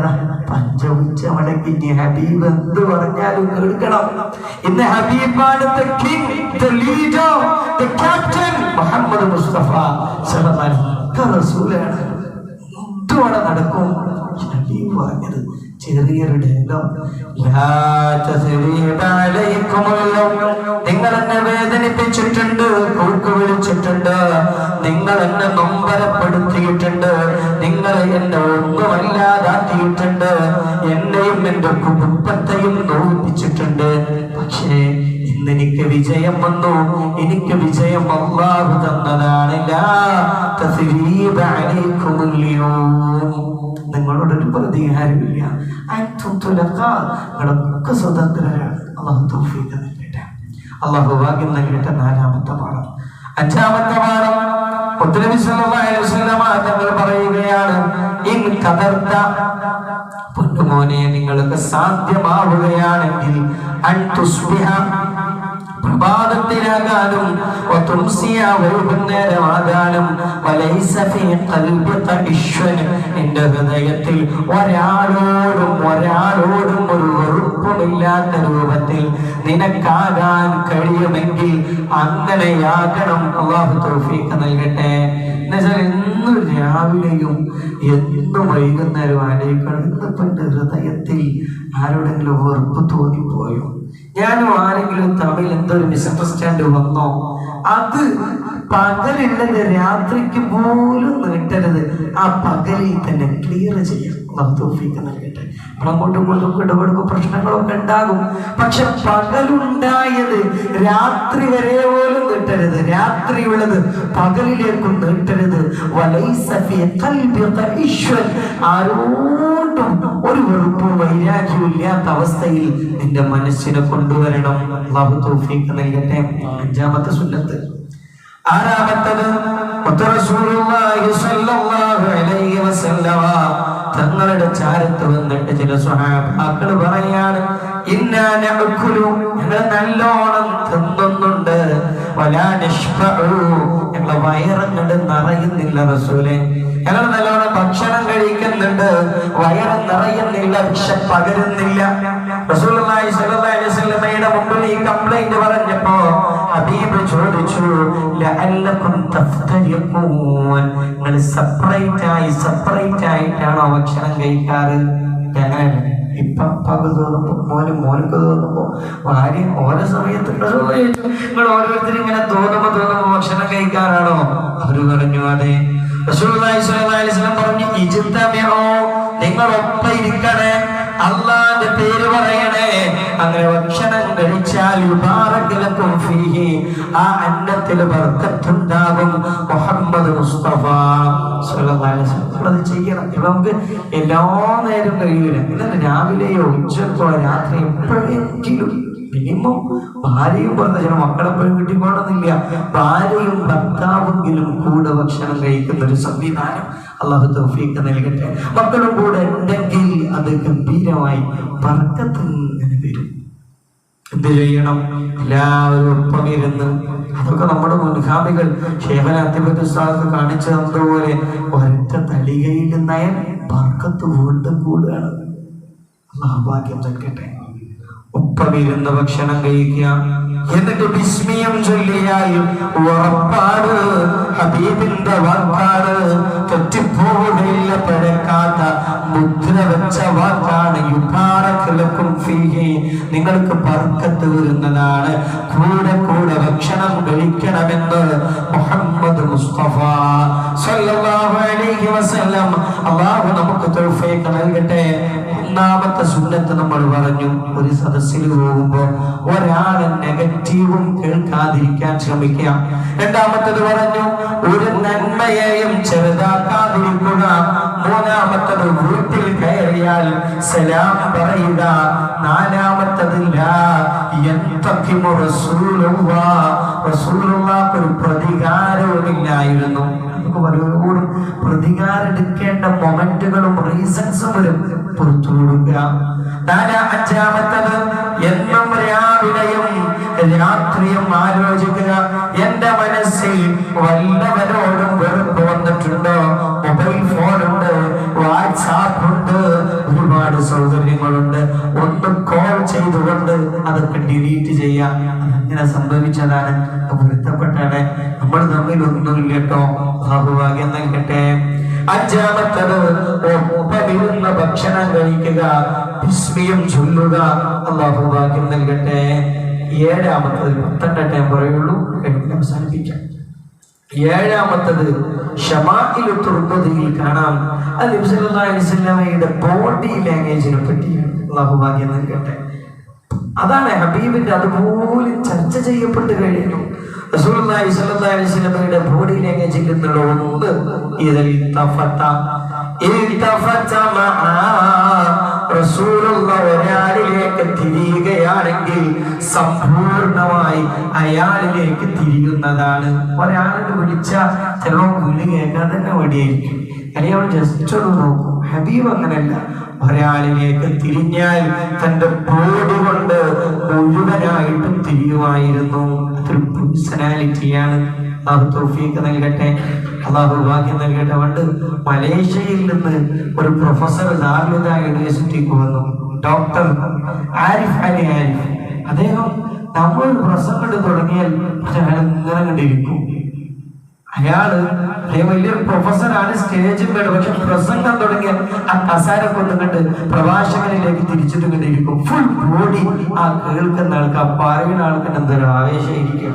പഞ്ചമുച്ച മടക്കി ഹബീബ് എന്ത് പറഞ്ഞാലും കേൾക്കണം. ഇന്ന് ഹബീബാണ് മുഹമ്മദ് മുസ്തഫ റസൂലാണ്. എന്തുവിടെ നടക്കും? ഹബീബ് പറഞ്ഞത് ചെറിയൊരു ഡയലോഗ്, നിങ്ങൾ എന്നെ വേദനിപ്പിച്ചിട്ടുണ്ട്, കൂക്ക് വിളിച്ചിട്ടുണ്ട്, നിങ്ങൾ എന്നെ നൊമ്പരപ്പെടുത്തിയിട്ടുണ്ട്, നിങ്ങൾ എന്നെ ഒന്നുമല്ലാതാക്കിയിട്ടുണ്ട്, എന്നെയും എന്റെ കുടുംബത്തെയും നോവിപ്പിച്ചിട്ടുണ്ട്. പക്ഷേ ഇന്ന് എനിക്ക് വിജയം വന്നു, എനിക്ക് വിജയം അല്ലാഹു തന്നതാണ്. ലാ തസ്രീബ അലൈക്കുമുൽ യൗം, നിങ്ങളോടൊരു പ്രതികാരമില്ല. അൻതും തുലഖാ, നിങ്ങളൊക്കെ സ്വതന്ത്രരാണ്. അല്ലാഹു തൗഫീഖ് നൽകട്ടെ, അല്ലാഹു ഭാഗ്യം നൽകട്ടെ. നാലാമത്തെ പാഠം. അഞ്ചാമത്തെ പാഠം മുത്തനബി സല്ലല്ലാഹു അലൈഹി വസല്ലം തങ്ങൾ പറയുകയാണ്, ഇൻ ഖദർത, പൊന്നുമോനെ നിങ്ങൾക്ക് സാധ്യമാവുകയാണെങ്കിൽ, അൻ തുസ്ബിഹ, പ്രഭാതത്തിലാകാനും, വൈകുന്നേരമാകാനും, എന്റെ ഹൃദയത്തിൽ ഒരാളോടും ഒരു വെറുപ്പുമില്ലാത്ത രൂപത്തിൽ നിനക്കാകാൻ കഴിയുമെങ്കിൽ അങ്ങനെയാകണം. അല്ലാഹു തൗഫീഖ് നൽകട്ടെ. എന്നുവെച്ചാൽ എന്നും രാവിലെയും എന്നും വൈകുന്നേരം ആലോചിക്കണം, ഇന്നിപ്പോ എന്റെ ഹൃദയത്തിൽ ആരോടെങ്കിലും വെറുപ്പ് തോന്നിപ്പോയോ, ഞാനും ആരെങ്കിലും തമ്മിൽ എന്തൊരു മിസ്അണ്ടർസ്റ്റാൻഡ് വന്നോ, അത് പകലുള്ളത് രാത്രിക്ക് പോലും നീട്ടരുത്. ആ പകലിൽ തന്നെ ക്ലിയർ ചെയ്യാം. തൗഫീഖ് നൽകട്ടെ. അങ്ങോട്ടും ഇങ്ങോട്ടും ഇടപെടുമ്പോൾ പ്രശ്നങ്ങളൊക്കെ ഉണ്ടാകും. പക്ഷെ പകലുണ്ടായത് രാത്രി വരെ പോലും നീട്ടരുത്, രാത്രിയുള്ളത് പകലിലേക്കും നീട്ടരുത്. ആരോടും ഒരു വെറുപ്പും വൈരാഗ്യവും ഇല്ലാത്ത അവസ്ഥയിൽ നിന്റെ മനസ്സിനെ കൊണ്ടുവരണം. അല്ലാഹു തൗഫീഖ് നൽകട്ടെ. അഞ്ചാമത്തെ സുന്നത്ത്. ആറാമത്തത് റസൂലുള്ളാഹി സ്വല്ലല്ലാഹു അലൈഹി വസല്ലമ തങ്ങളുടെ ചാരത്ത് വന്നിട്ട് ചില സ്വഹാബാക്കൾ പറയാണ്, ഇന്നാ നഅകുലു, ഞങ്ങൾ നല്ലോണം തിന്നുന്നുണ്ട്, വലാ നശ്ബഉ, ഞങ്ങളെ വയറങ്ങട് നിറയുന്നില്ല റസൂലേ. ഞങ്ങൾ നല്ലോണം ഭക്ഷണം കഴിക്കുന്നുണ്ട്, വയറ് നിറയുന്നില്ല, പകരുന്നില്ല. റസൂലുള്ളാഹി സ്വല്ലല്ലാഹു അലൈഹി വസല്ലമയുടെ മുമ്പിൽ ഈ കംപ്ലൈന്റ് പറഞ്ഞപ്പോ ഹബീബ് ചോദിച്ചു, ലഅല്ലകും തഫ്തരിഖൂൻ, നിങ്ങൾ സെപ്പറേറ്റ് ആയിട്ടാണോ ഭക്ഷണം കഴിക്കാറ്? അങ്ങനെയല്ല, ഇപ്പൊ അപ്പാക്ക് തോന്നുമ്പോ മോനക്ക് തോന്നുമ്പോ ഭാര്യ ഓരോ സമയത്ത് നിങ്ങൾ ഓരോരുത്തരും ഇങ്ങനെ തോന്നുമ്പോ ഭക്ഷണം കഴിക്കാറാണോ? അവര് പറഞ്ഞു അതെ. റസൂലുള്ളാഹി സ്വല്ലല്ലാഹു അലൈഹി വസല്ലം പറഞ്ഞു, ഇജ്തമിഉ, നിങ്ങൾ ഒപ്പം ഇരിക്കണേ, അല്ലാഹുവിന്റെ പേര് പറയണേ. അങ്ങനെ ഭക്ഷണം കഴിച്ചാൽ യുബാറക ലക്കും ഫീഹി, ആ അന്നത്തിൽ ബർക്കത്തുണ്ടാകും. മുഹമ്മദ് മുസ്തഫ സ്വല്ലല്ലാഹു അലൈഹി വസല്ലം അത് ചെയ്യണം. ഇപ്പൊ നമുക്ക് എല്ലാ നേരം കഴിയൂല. എന്നിട്ട് രാവിലെയോ ഉച്ചക്കോ രാത്രി എപ്പോഴെങ്കിലും മിനിമം ഭാര്യയും പറഞ്ഞ ചില മക്കളെപ്പോഴും വീട്ടിൽ പോകണമെന്നില്ല, ഭാര്യയും ഭർത്താവെങ്കിലും കൂടെ ഭക്ഷണം കഴിക്കുന്ന ഒരു സംവിധാനം അല്ലാഹു തൗഫീഖ് നൽകട്ടെ. മക്കളും കൂടെ ഉണ്ടെങ്കിൽ അത് ഗംഭീരമായി ബർക്കത്ത് ഇങ്ങനെ വരും. എന്ത് ചെയ്യണം? എല്ലാവരും ഒപ്പം ഇരുന്ന്, അതൊക്കെ നമ്മുടെ മുൻഗാമികൾ ശൈഖുനാ അത്തിബത്ത് ഉസ്താദ് കാണിച്ചു തന്നതുപോലെ ഒരൊറ്റ തളികയിൽ നയൻ ബർക്കത്ത് വീണ്ടും കൂടുകയാണ്. അല്ലാഹു ഭാഗ്യം നൽകട്ടെ. ഒപ്പമിരുന്ന് ഭക്ഷണം കഴിക്കുക, എന്നിട്ട് ബിസ്മിയും ചൊല്ലിയാൽ ഉറപ്പാണ്, ഹബീബിന്റെ വാക്കാണ്, തെറ്റിപ്പോവുകയില്ല, പഴക്കാത്ത മുദ്ര വെച്ച വാക്കാണ്. യുബാറക ലക്കും ഫീഹി, നിങ്ങൾക്ക് ബർക്കത്ത് വരുന്നതാണ്, കൂടെ ഭക്ഷണം കഴിക്കണമെന്ന് മുഹമ്മദ് മുസ്തഫ സ്വല്ലല്ലാഹു അലൈഹി വസല്ലം. അല്ലാഹു നമുക്ക് തൗഫീഖ് നൽകട്ടെ. ഒന്നാമത്തെ സുന്നത്ത് നമ്മൾ പറഞ്ഞു, ഒരു സദസ്സിൽ പോകുമ്പോ ഒരാളെ നെഗറ്റീവും കേൾക്കാതിരിക്കാൻ ശ്രമിക്കുക. രണ്ടാമത്തത് പറഞ്ഞു, ഒരു നന്മയെയും ചെറുതാക്കാതിരിക്കുക. മൂന്നാമത്തത് വീട്ടിൽ കയറിയാൽ സലാം പറയുക. നാലാമത്തത് റസൂലുള്ളാഹിക്ക് ഒരു പ്രതികാരവുമില്ലായിരുന്നു. പലരോടും പ്രതികാരം എടുക്കേണ്ട മൊമെന്റുകളും റീസൺസും വരും, പുറത്തു കൊടുക്കുക. അഞ്ചാമത്തത് എന്നും രാവിലെയും രാത്രിയും ആലോചിക്കുക, എന്റെ മനസ്സിൽ വല്ലവരോടും വെറുപ്പ് വന്നിട്ടുണ്ടോ? മൊബൈൽ ഫോണുണ്ട്, വാട്സാപ്പ് ഉണ്ട്, ഒരുപാട് സൗകര്യങ്ങളുണ്ട്, ഒന്ന് കോൾ ചെയ്തുകൊണ്ട് അതൊക്കെ ഡിലീറ്റ് ചെയ്യാം. അതങ്ങനെ സംഭവിച്ചതാണ്, പൊരുത്തപ്പെട്ടാണ്, നമ്മൾ തമ്മിൽ ഒന്നുമില്ല കേട്ടോ. ഭാഗ്യം നൽകട്ടെ. അഞ്ചാമത്തത് ഒപ്പമിരുന്ന ഭക്ഷണം കഴിക്കുക, ബിസ്മിയും ചൊല്ലുക. അല്ലാഹു ഭാഗ്യം നൽകട്ടെ. ഏഴാമത്തത് 10 പറയുള്ളൂ, അവസാനിപ്പിക്കാം. ഏഴാമത്തത് ശമാഇലു തുർമുദിയിൽ കാണാം, നബി സല്ലല്ലാഹു അലൈഹി വസല്ലമയുടെ ബോഡി ലാംഗ്വേജിനെ പറ്റിയാണ്. അല്ലാഹു ഭാഗ്യം നൽകട്ടെ. അതാണ് ഹബീബിന്റെ അതുപോലെ ചർച്ച ചെയ്യപ്പെട്ട് കഴിഞ്ഞു. റസൂലുള്ളാഹി സ്വല്ലല്ലാഹി അലൈഹി വസല്ലമയുടെ ബോഡിയിലേക്ക് ചെല്ലുന്നുള്ള ഒന്ന് ഇതിൽ ഒരാളിലേക്ക് തിരിയുകയാണെങ്കിൽ സമ്പൂർണമായി അയാളിലേക്ക് തിരിയുന്നതാണ്. ഒരാളിനെ വിളിച്ച ചിലപ്പോൾ വിളി കേൾക്കാൻ തന്നെ മടിയായിരിക്കും. അല്ലെങ്കിൽ അവൾ ജസ്റ്റ് ഒന്ന് നോക്കും. ഹബീബ് അങ്ങനെയല്ല. ഒരാളിലേക്ക് തിരിഞ്ഞാൽ തന്റെ ബോഡി കൊണ്ട് മുഴുവനായിട്ടും തിരിയുമായിരുന്നു. അതൊരു പേഴ്സണാലിറ്റിയാണ്. അള്ളാഹു തൗഫീഖ് നൽകട്ടെ, അള്ളാഹു ഭാഗ്യം നൽകട്ടെ. പണ്ട് മലേഷ്യയിൽ നിന്ന് ഒരു പ്രൊഫസർ ദാറുൽ ഹുദ യൂണിവേഴ്സിറ്റിക്ക് വന്നു. ഡോക്ടർ ആരിഫ് അലി ആരിഫ്. അദ്ദേഹം നമ്മൾ പ്രസംഗം തുടങ്ങിയാൽ അയാൾ ഇങ്ങനെ കണ്ടിരിക്കും. അയാള് വലിയൊരു പ്രൊഫസറാണ്, സ്റ്റേജിൽ വേണം. പക്ഷെ പ്രസംഗം തുടങ്ങിയ ആ കസാര കൊണ്ടുകൊണ്ട് പ്രഭാഷകനിലേക്ക് തിരിച്ചിട്ട് കണ്ടിരിക്കും. ഫുൾ ബോഡി ആ കേൾക്കുന്ന ആൾക്ക്, ആ പറയുന്ന ആൾക്ക് എന്തൊരു ആവേശമായിരിക്കും.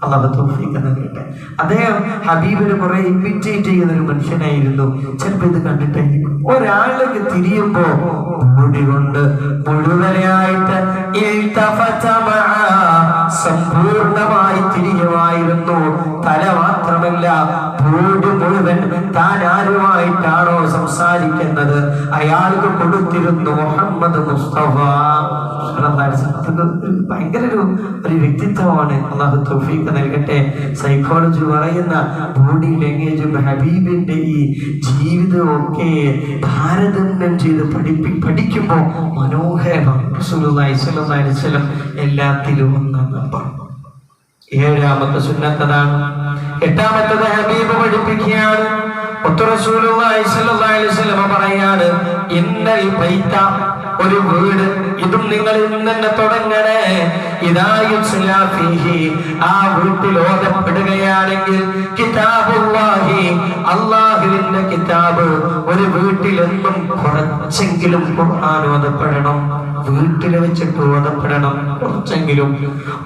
അള്ളാഹു തൗഫീഖ് നൽകട്ടെ. അദ്ദേഹം ഹബീബിനെ കുറെ ഇമിറ്റേറ്റ് ചെയ്യുന്ന ഒരു മനുഷ്യനായിരുന്നു. ചിലപ്പോൾ ഇത് കണ്ടിട്ടായിരിക്കും ഒരാളിലേക്ക് തിരിയുമ്പോ ബോഡി കൊണ്ട് മുഴുവനായിട്ട് സമ്പൂർണമായി തിരിയുമായിരുന്നു. തല മാത്രമല്ല, ബോഡി മുഴുവൻ താൻ ആരുമായിട്ടാണോ സംസാരിക്കുന്നത് അയാൾക്ക് കൊടുത്തിരുന്നു മുഹമ്മദ് മുസ്തഫ. ഭയങ്കര ഒരു വ്യക്തിത്വമാണ്. അള്ളാഹു തൗഫീഖ് നൽകട്ടെ. സൈക്കോളജി പറയുന്ന ബോഡി ലാംഗ്വേജും ഹബീബിന്റെ ഈ ജീവിതവും ഒക്കെ താരതമ്യം ചെയ്ത് പഠിക്കുമ്പോൾ മനോഹരമാണ്. റസൂലുള്ളാഹി സ്വല്ലല്ലാഹി അലൈഹി വസല്ലം എല്ലാത്തിലും ഒന്നാം നമ്പർ. ഏഴാമത്തെ സുന്നത്തതാണ്. എട്ടാമത്തത് ഹബീബ് പഠിപ്പിക്കുകയാണ്. റസൂലുള്ളാഹി സ്വല്ലല്ലാഹി അലൈഹി വസല്ലം പറയാണ്, ഇന്നൽ ബൈത, ഒരു വീട്, ഇതും നിങ്ങൾ ഇന്ന് തന്നെ തുടങ്ങണേ. ആ വീട്ടിൽ ഓതപ്പെടുകയാണെങ്കിൽ കിതാബുല്ലാഹി, അല്ലാഹുവിന്റെ കിതാബ്, ഒരു വീട്ടിൽ എന്നും കുറച്ചെങ്കിലും ഖുർആൻ ഓതപ്പെടണം. വീട്ടിൽ വെച്ചിട്ട് ഓതപ്പെടണം കുറച്ചെങ്കിലും.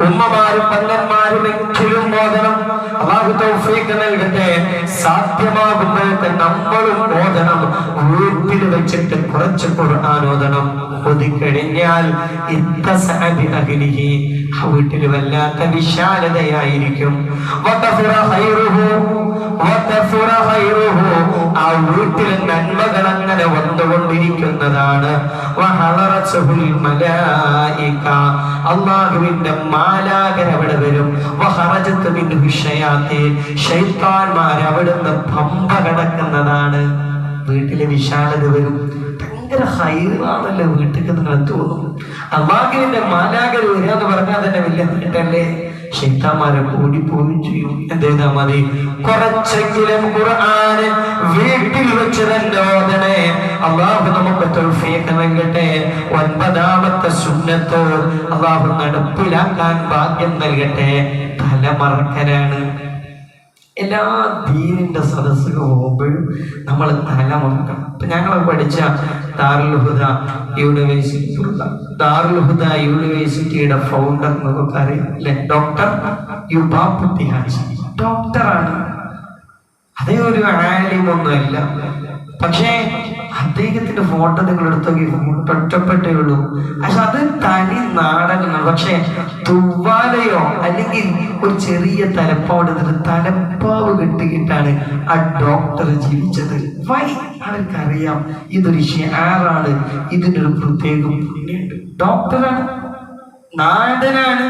ഉമ്മമാരും പന്നന്മാരുമെങ്കിലും ഓതണം. അല്ലാഹു തൗഫീഖ് നൽകട്ടെ. സാധ്യമാകുമ്പോഴത്തെ നമ്മളും ഓതണം. വീട്ടിൽ വെച്ചിട്ട് കുറച്ച് ഖുർആൻ ഓതണം. ഒതുക്കഴിഞ്ഞാൽ ആ വീട്ടിൽ വല്ലാത്ത വിശാലതയായിരിക്കും. ആ വീട്ടിൽ നന്മകൾ അങ്ങനെ വന്നുകൊണ്ടിരിക്കുന്നതാണ്. അല്ലാഹുവിന്റെ മാലാഖർ അവിടെ വരും. ശൈത്താൻമാർ അവിടുന്ന് പമ്പ കടക്കുന്നതാണ്. വീട്ടിലെ വിശാലത വരും. ഭയങ്കര ഹൈറാണല്ലോ വീട്ടിൽ നിങ്ങൾ തോന്നും. അല്ലാഹുവിന്റെ മാലാഖർ വരിക എന്ന് പറഞ്ഞാൽ തന്നെ വലിയ നേട്ടല്ലേ. ശൈത്താന്മാരെ ഓടിപ്പോവുകയും ചെയ്യും. എന്തെയ്താ മതി? കുറച്ചെങ്കിലും ഖുർആന് വീട്ടിൽ വെച്ച് തന്നെ ഓതണേ. അല്ലാഹു നമുക്ക് തൗഫീഖ് നൽകട്ടെ. ഒൻപതാമത്തെ സുന്നത്ത് അല്ലാഹു നടപ്പിലാക്കാൻ ഭാഗ്യം നൽകട്ടെ. തലമറക്കലാണ്. എല്ലാ ദീനിന്റെ സദസ്സുകൾ പോകുമ്പോഴും നമ്മൾ തലമറക്കണം. ഇപ്പൊ ഞങ്ങൾ പഠിച്ച ദാറുൽ ഹുദ യൂണിവേഴ്സിറ്റിയുടെ ഫൗണ്ടർ നമുക്ക് അറിയാം അല്ലെ, ഡോക്ടർ യുബാപ്പുട്ടി ഹാജി. ഡോക്ടറാണ്. അതേ ഒരു ആലിമൊന്നുമല്ല. പക്ഷേ അദ്ദേഹത്തിന്റെ ഫോട്ടോ നിങ്ങൾ എടുത്തോക്കി, ഒറ്റപ്പെട്ടേ ഉള്ളൂ. പക്ഷെ അത് തനി നാടനാണ്. പക്ഷെ തുവാലയോ അല്ലെങ്കിൽ ഒരു ചെറിയ തലപ്പാവ് എടുത്തിട്ട് തലപ്പാവ് കെട്ടിയിട്ടാണ് ആ ഡോക്ടർ ജീവിച്ചത്. വൈ? അവർക്കറിയാം ഇതൊരു ഷിആറാണ്, ഇതിനൊരു പ്രത്യേക പുണ്യുണ്ട്. ഡോക്ടറാണ്, നാടനാണ്.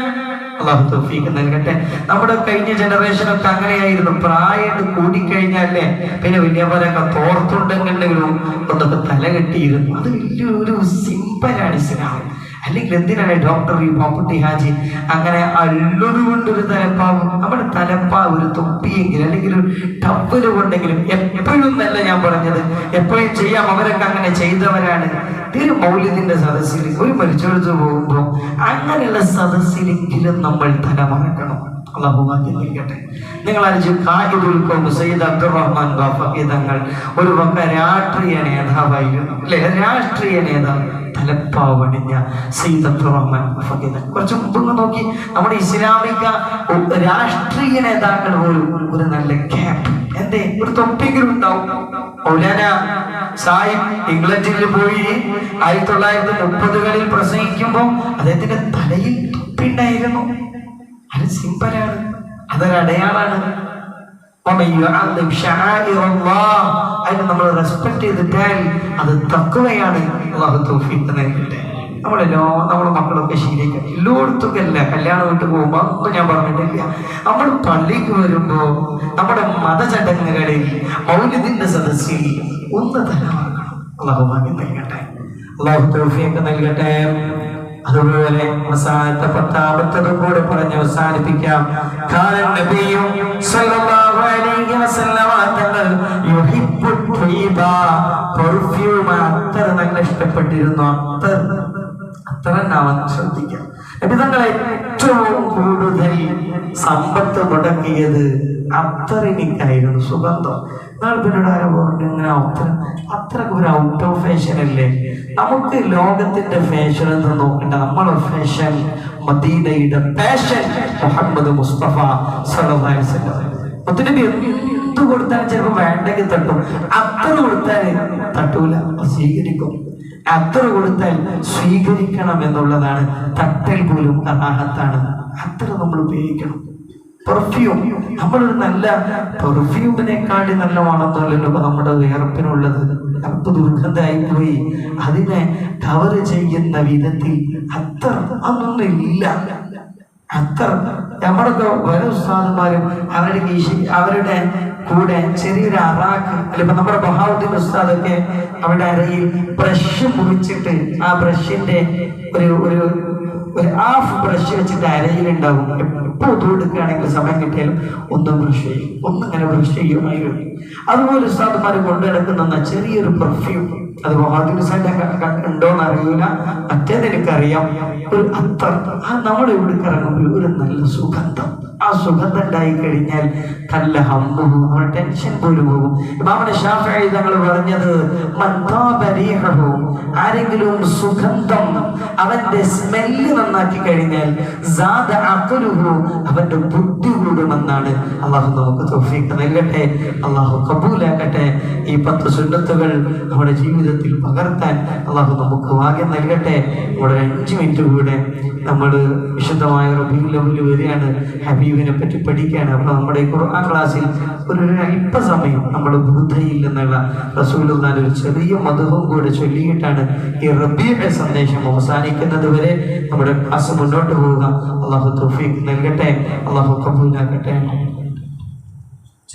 അല്ലാഹു തൗഫീഖ് നൽകട്ടെ. നമ്മുടെ കഴിഞ്ഞ ജനറേഷനൊക്കെ അങ്ങനെയായിരുന്നു. പ്രായം കൂടിക്കഴിഞ്ഞാലേ പിന്നെ വലിയ പോലെയൊക്കെ തോർത്തുണ്ടെങ്കിലും ഒന്നൊക്കെ തല കെട്ടിയിരുന്നു. അത് വലിയൊരു സിമ്പിളാണ് ഇസ്ലാം. അല്ലെങ്കിൽ എന്തിനാണ് ഡോക്ടർ യുബാപ്പുട്ടി ഹാജി അങ്ങനെ അല്ലൊരു കൊണ്ടൊരു തലപ്പാവ്? നമ്മുടെ തലപ്പാവ് ഒരു തൊപ്പിയെങ്കിലും അല്ലെങ്കിൽ ഒരു ടവല് കൊണ്ടെങ്കിലും, എപ്പോഴും നല്ല ഞാൻ പറഞ്ഞത്, എപ്പോഴും ചെയ്യാം. അവരൊക്കെ അങ്ങനെ ചെയ്തവരാണ്. ഒരു മൗലിദിന്റെ സദസ്സിൽ ഒരു മരിച്ചെടുത്ത് പോകുമ്പോൾ അങ്ങനെയുള്ള സദസ്സിലെങ്കിലും നമ്മൾ തല മറക്കണം. അല്ലാഹു ഭാഗ്യം നൽകട്ടെ. നിങ്ങൾ സയ്യിദ് അബ്ദുറഹ്മാൻ ബാഫഖി തങ്ങൾ ഒരു പക്ക രാഷ്ട്രീയ നേതാവായിരുന്നു അല്ലെ. രാഷ്ട്രീയ നേതാവ് തലപ്പാവണിഞ്ഞ സയ്യിദ് അബ്ദുറഹ്മാൻ ബാഫഖി തങ്ങൾ. കുറച്ച് മുമ്പ് നോക്കി നമ്മുടെ ഇസ്ലാമിക രാഷ്ട്രീയ നേതാക്കൾ പോലും ഒരു നല്ല ക്യാപ്പ്, എന്തേ ഒരു തൊപ്പിയെങ്കിലും ഉണ്ടാവും. മൗലാന സാഹിബ് ഇംഗ്ലണ്ടിൽ പോയി 1930കളിൽ പ്രസംഗിക്കുമ്പോൾ അദ്ദേഹത്തിന്റെ തലയിൽ തൊപ്പിണ്ടായിരുന്നു. അത് സിമ്പലാണ്, അതൊരു അടയാളാണ്. അതിന് നമ്മൾ റെസ്പെക്ട് ചെയ്തിട്ടാൽ അത് തഖ്വയാണ്. അല്ലാഹു തൗഫീഖ് നൽകട്ടെ. നമ്മളെ മക്കളൊക്കെ ശീലിക്കുക. എല്ലായിടത്തും കല്യാണ വീട്ടിൽ പോകുമ്പോ ഒന്നും ഞാൻ പറഞ്ഞിട്ടില്ല. നമ്മൾ പള്ളിക്ക് വരുമ്പോ നമ്മുടെ മതചടങ്ങുകളിൽ മൗലിദിന്റെ സദസ്സിൽ ഒന്ന് തലമാക്കണം. അല്ലാഹു ഭാഗ്യം നൽകട്ടെ, അല്ലാഹു തൗഫീഖ് നൽകട്ടെ. അതുപോലെ അവസാനത്തെ 10ാമത്തതും കൂടെ പറഞ്ഞ് അവസാനിപ്പിക്കാം. അത്തർ നല്ല ഇഷ്ടപ്പെട്ടിരുന്നു. അത്തർ ഉണ്ടാവാൻ ശ്രദ്ധിക്കാം. നബി തങ്ങൾ ഏറ്റവും കൂടുതൽ സമ്പത്ത് മുടക്കിയത് അത്തറിനിക്കായിരുന്നു, സുഗന്ധം. പിന്നീട് ഇങ്ങനെ അത്രക്ക് ഒരു ഔട്ട് ഓഫ് ഫാഷൻ അല്ലേ? നമുക്ക് ലോകത്തിന്റെ ഫാഷൻ എന്ന് നോക്കണ്ട, നമ്മളെ ഫാഷൻ മദീനയുടെ ഫാഷൻ മുഹമ്മദ് മുസ്തഫ സല്ലല്ലാഹു അലൈഹി വസല്ലം. മുത്തുനബി എന്ത് കൊടുത്താലും ചിലപ്പോൾ വേണ്ടെങ്കിൽ തട്ടും. അത്തർ കൊടുത്താൽ തട്ടൂല, സ്വീകരിക്കും. അത്തർ കൊടുത്താൽ സ്വീകരിക്കണം എന്നുള്ളതാണ്. തട്ടൽ പോലും കറാഹത്താണ്. അത്തർ നമ്മൾ ഉപയോഗിക്കണം. പെർഫ്യൂം, നമ്മളൊരു നല്ല പെർഫ്യൂമിനെക്കാട്ടി നല്ല മണമൊന്നുമല്ലല്ലോ നമ്മുടെ വിയർപ്പിനുള്ളത്. വിയർപ്പ് ദുർഗന്ധമായി പോയി. അതിനെ കവർ ചെയ്യുന്ന വിധത്തിൽ അത്തർ അതൊന്നും ഇല്ല. അത്തർ നമ്മളൊക്കെ പല ഉസ്താദന്മാരും അവരുടെ കൂടെ ചെറിയൊരു അറാക്ക്, അല്ലിപ്പോ നമ്മുടെ ബഹാവുദ്ദീൻ ഉസ്താദൊക്കെ അവരുടെ അരയിൽ ബ്രഷ് മുറിച്ചിട്ട് ആ ബ്രഷിന്റെ ഒരു ഹാഫ് ബ്രഷ് വെച്ചിട്ട് അരയിലുണ്ടാവും. എപ്പോൾ ഒതുകൊടുക്കുകയാണെങ്കിൽ സമയം കിട്ടിയാലും ഒന്നും ബ്രഷ് ചെയ്യും, ഒന്നിങ്ങനെ ബ്രഷ് ചെയ്യുമായിരുന്നു. അതുപോലെ ഉസ്താദന്മാർ കൊണ്ടു നടക്കുന്ന ചെറിയൊരു പെർഫ്യൂം, അത് ബഹാവുദ്ദീൻ ഉസ്താദിന്റെ ഉണ്ടോന്ന് അറിയില്ല, മറ്റേത് എനിക്കറിയാം. ഒരു അത്തർ, ആ നമ്മുടെ ഇവിടെ ഇറങ്ങുമ്പോൾ ഒരു നല്ല സുഗന്ധം. ആ സുഗന്ധം ഉണ്ടായി കഴിഞ്ഞാൽ കല്ല ഹമ്മുഹു, നമ്മുടെ ടെൻഷൻ പോലും പോകും. ഇമാമുന ശാഫിഈ തങ്ങൾ പറഞ്ഞത് ആരെങ്കിലും സുഗന്ധം അവന്റെ സ്മെല്ല് നന്നാക്കി കഴിഞ്ഞാൽ അവന്റെ ബുദ്ധി കൂടുമെന്നാണ്. അള്ളാഹു നമുക്ക് തൗഫീഖ് നൽകട്ടെ, അള്ളാഹു കബൂലാക്കട്ടെ. ഈ 10 സുന്നത്തുകൾ നമ്മുടെ ജീവിതത്തിൽ പകർത്താൻ അള്ളാഹു നമുക്ക് ഭാഗ്യം നൽകട്ടെ. നമ്മുടെ 5 മിനിറ്റ് കൂടെ നമ്മൾ വിശുദ്ധമായ റബീഉൽ അവ്വൽ വരെയാണ്, ഹബീബിനെ പറ്റി പഠിക്കുകയാണ്. അപ്പോൾ നമ്മുടെ ഈ ഖുർആൻ ക്ലാസ്സിൽ ഒരു അല്പസമയം നമ്മൾ ബുദ്ധയിൽ നിന്നുള്ള റസൂലുള്ളാഹിന്റെ ഒരു ചെറിയ മദ്ഹും കൂടെ ചൊല്ലിയിട്ടാണ് ഈ റബീഉ സന്ദേശം അവസാനിക്കുന്നത് വരെ നമ്മുടെ ക്ലാസ് മുന്നോട്ട് പോവുക. അള്ളാഹു തൗഫീഖ് നൽകട്ടെ, അള്ളാഹു കബൂലാക്കട്ടെ.